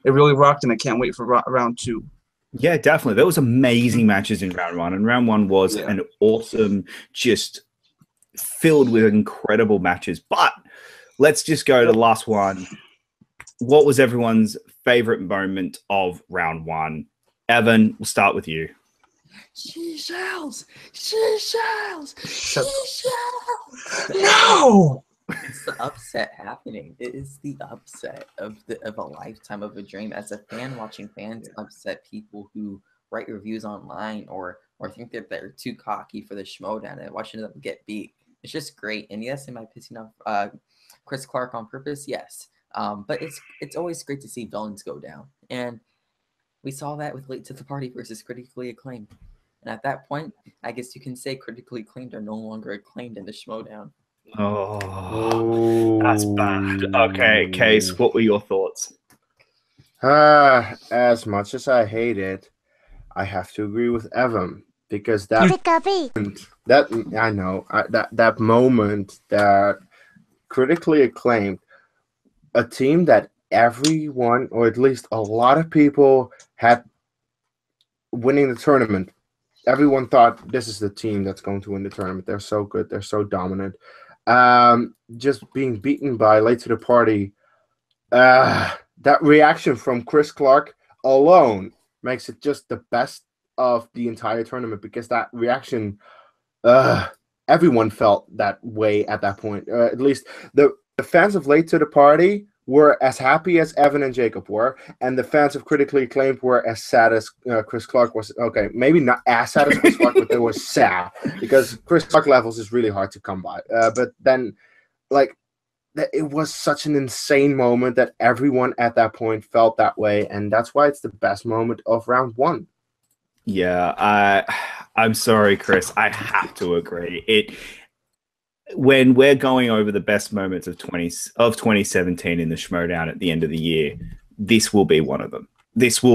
it really rocked, and I can't wait for round two. Yeah, definitely. There was amazing matches in round one, and round one was an awesome, just filled with incredible matches. But let's just go to the last one. What was everyone's favorite moment of round one? Evan, we'll start with you. Seashells! Seashells! Seashells! No! It's the upset happening. It is the upset of a lifetime of a dream. As a fan, watching fans upset people who write reviews online or think that they're too cocky for the Schmoedown and watching them get beat. It's just great. And yes, am I pissing off Chris Clark on purpose? Yes. But it's always great to see villains go down. And we saw that with Late to the Party versus Critically Acclaimed. And at that point, I guess you can say critically acclaimed are no longer acclaimed in the Schmoedown. Oh, that's bad. Okay, Kees, what were your thoughts? As much as I hate it, I have to agree with Evan because that I know that moment that critically acclaimed, a team that everyone or at least a lot of people had winning the tournament. Everyone thought this is the team that's going to win the tournament. They're so good. They're so dominant. Just being beaten by Late to the Party. That reaction from Chris Clark alone makes it just the best of the entire tournament because that reaction everyone felt that way at that point. At least the fans of Late to the Party were as happy as Evan and Jacob were, and the fans of Critically Acclaimed were as sad as Chris Clark was. Okay, maybe not as sad as Chris Clark, but they were sad because Chris Clark levels is really hard to come by. But then, like, it was such an insane moment that everyone at that point felt that way, and that's why it's the best moment of round one. Yeah, I'm sorry, Chris. I have to agree. When we're going over the best moments of 2017 in the Schmoedown at the end of the year, this will be one of them. This and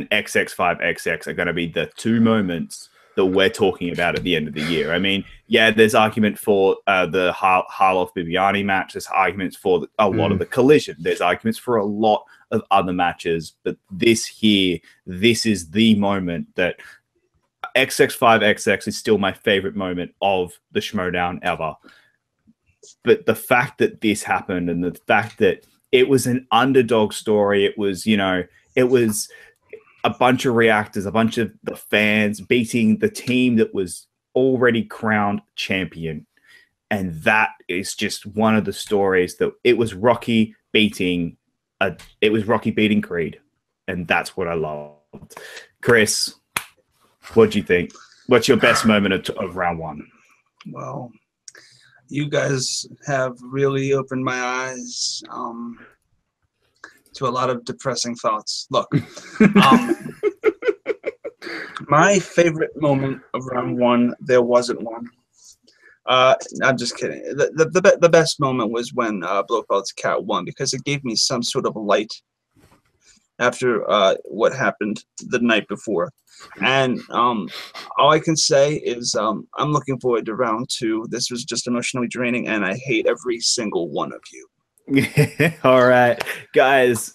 XX5XX are going to be the two moments that we're talking about at the end of the year. I mean, yeah, there's argument for the Harloff-Bibiani match. There's arguments for a lot of the Collision. There's arguments for a lot of other matches. But this is the moment that XX5XX is still my favorite moment of the Schmoedown ever. But the fact that this happened and the fact that it was an underdog story, it was a bunch of reactors, a bunch of the fans beating the team that was already crowned champion. And that is just one of the stories that it was Rocky beating Creed. And that's what I loved. Chris, what do you think? What's your best moment of round one? Well, you guys have really opened my eyes to a lot of depressing thoughts. Look, my favorite moment of round one, there wasn't one. I'm just kidding. The best moment was when Blofeld's cat won, because it gave me some sort of light after what happened the night before. And all I can say is I'm looking forward to round two. This was just emotionally draining, and I hate every single one of you. All right, guys,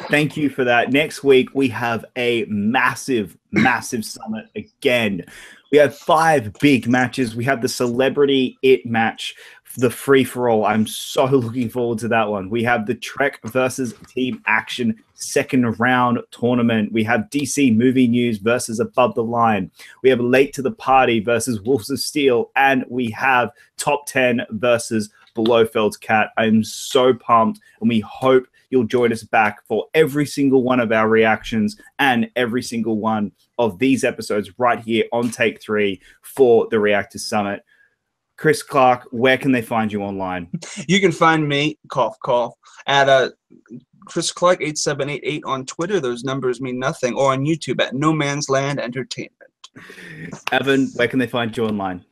thank you for that. Next week, we have a massive summit again. We have 5 big matches. We have the Celebrity It match, the free-for-all. I'm so looking forward to that one. We have the Trek versus Team Action second round tournament. We have DC Movie News versus Above the Line. We have Late to the Party versus Wolves of Steel. And we have Top 10 versus Blofeld's Cat. I'm so pumped, and we hope you'll join us back for every single one of our reactions and every single one of these episodes right here on Take 3 for the Reactors Summit. Chris Clark, where can they find you online? You can find me, cough, cough, at Chris Clark 8788 on Twitter. Those numbers mean nothing. Or on YouTube at No Man's Land Entertainment. Evan, where can they find you online?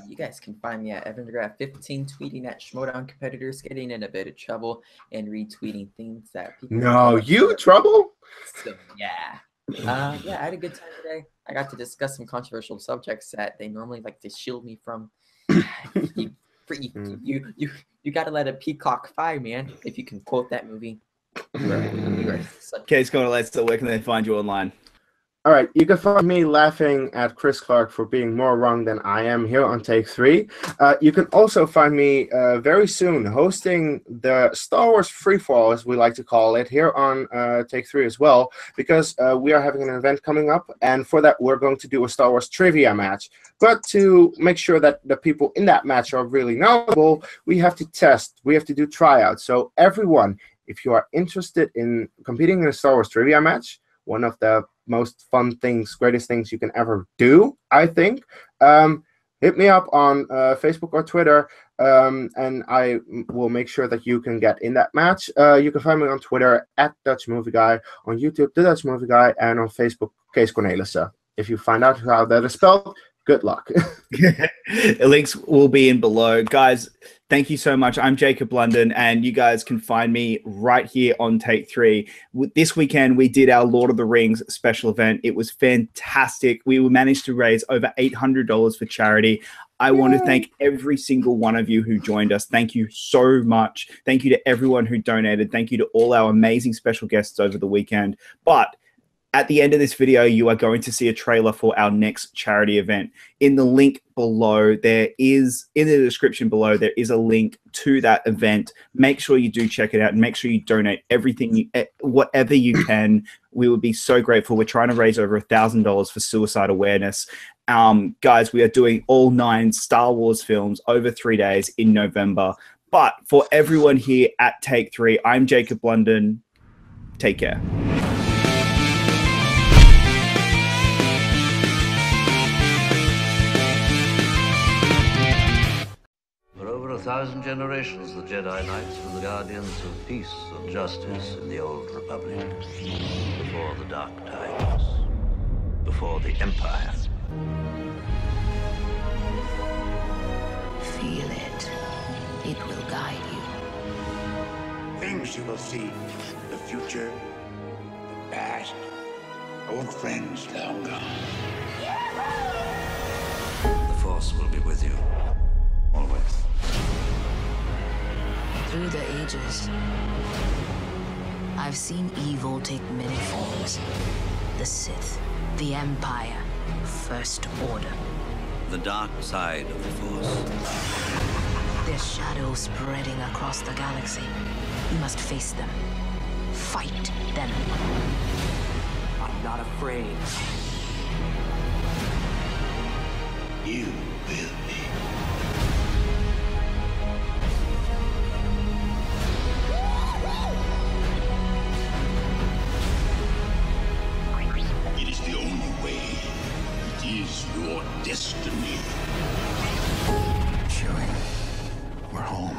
You guys can find me at Evan DeGraff 15, tweeting at Schmoedown competitors, getting in a bit of trouble, and retweeting things that people. No, you trouble? So, yeah. I had a good time today. I got to discuss some controversial subjects that they normally like to shield me from. You got to let a peacock fly, man. If you can quote that movie. Kees, Cornelisse, where can they find you online? All right, you can find me laughing at Chris Clark for being more wrong than I am here on Take 3. You can also find me very soon hosting the Star Wars Freefall, as we like to call it, here on Take 3 as well, because we are having an event coming up, and for that we're going to do a Star Wars trivia match. But to make sure that the people in that match are really knowledgeable, we have to test, we have to do tryouts. So everyone, if you are interested in competing in a Star Wars trivia match, one of the most fun things, greatest things you can ever do, I think. Hit me up on Facebook or Twitter, and I will make sure that you can get in that match. You can find me on Twitter at Dutch Movie Guy, on YouTube, The Dutch Movie Guy, and on Facebook, Kees Cornelisse. If you find out how that is spelled, good luck. Links will be in below. Guys, thank you so much. I'm Jacob Blunden, and you guys can find me right here on Take 3. This weekend, we did our Lord of the Rings special event. It was fantastic. We managed to raise over $800 for charity. I want to thank every single one of you who joined us. Thank you so much. Thank you to everyone who donated. Thank you to all our amazing special guests over the weekend. But At the end of this video, you are going to see a trailer for our next charity event. In the link below, in the description below, there is a link to that event. Make sure you do check it out and make sure you donate everything, whatever you can. We would be so grateful. We're trying to raise over $1,000 for suicide awareness. Guys, we are doing all 9 Star Wars films over 3 days in November. But for everyone here at Take 3, I'm Jacob Blunden. Take care. For over 1,000 generations, the Jedi Knights were the guardians of peace and justice in the Old Republic. Before the Dark Times. Before the Empire. Feel it. It will guide you. Things you will see. The future, the past, old friends long gone. The Force will be with you. Always. Through the ages, I've seen evil take many forms. The Sith, the Empire, First Order. The dark side of the Force. Their shadows spreading across the galaxy. You must face them. Fight them. I'm not afraid. You will be. It is the only way. It is your destiny. Chewie, we're home.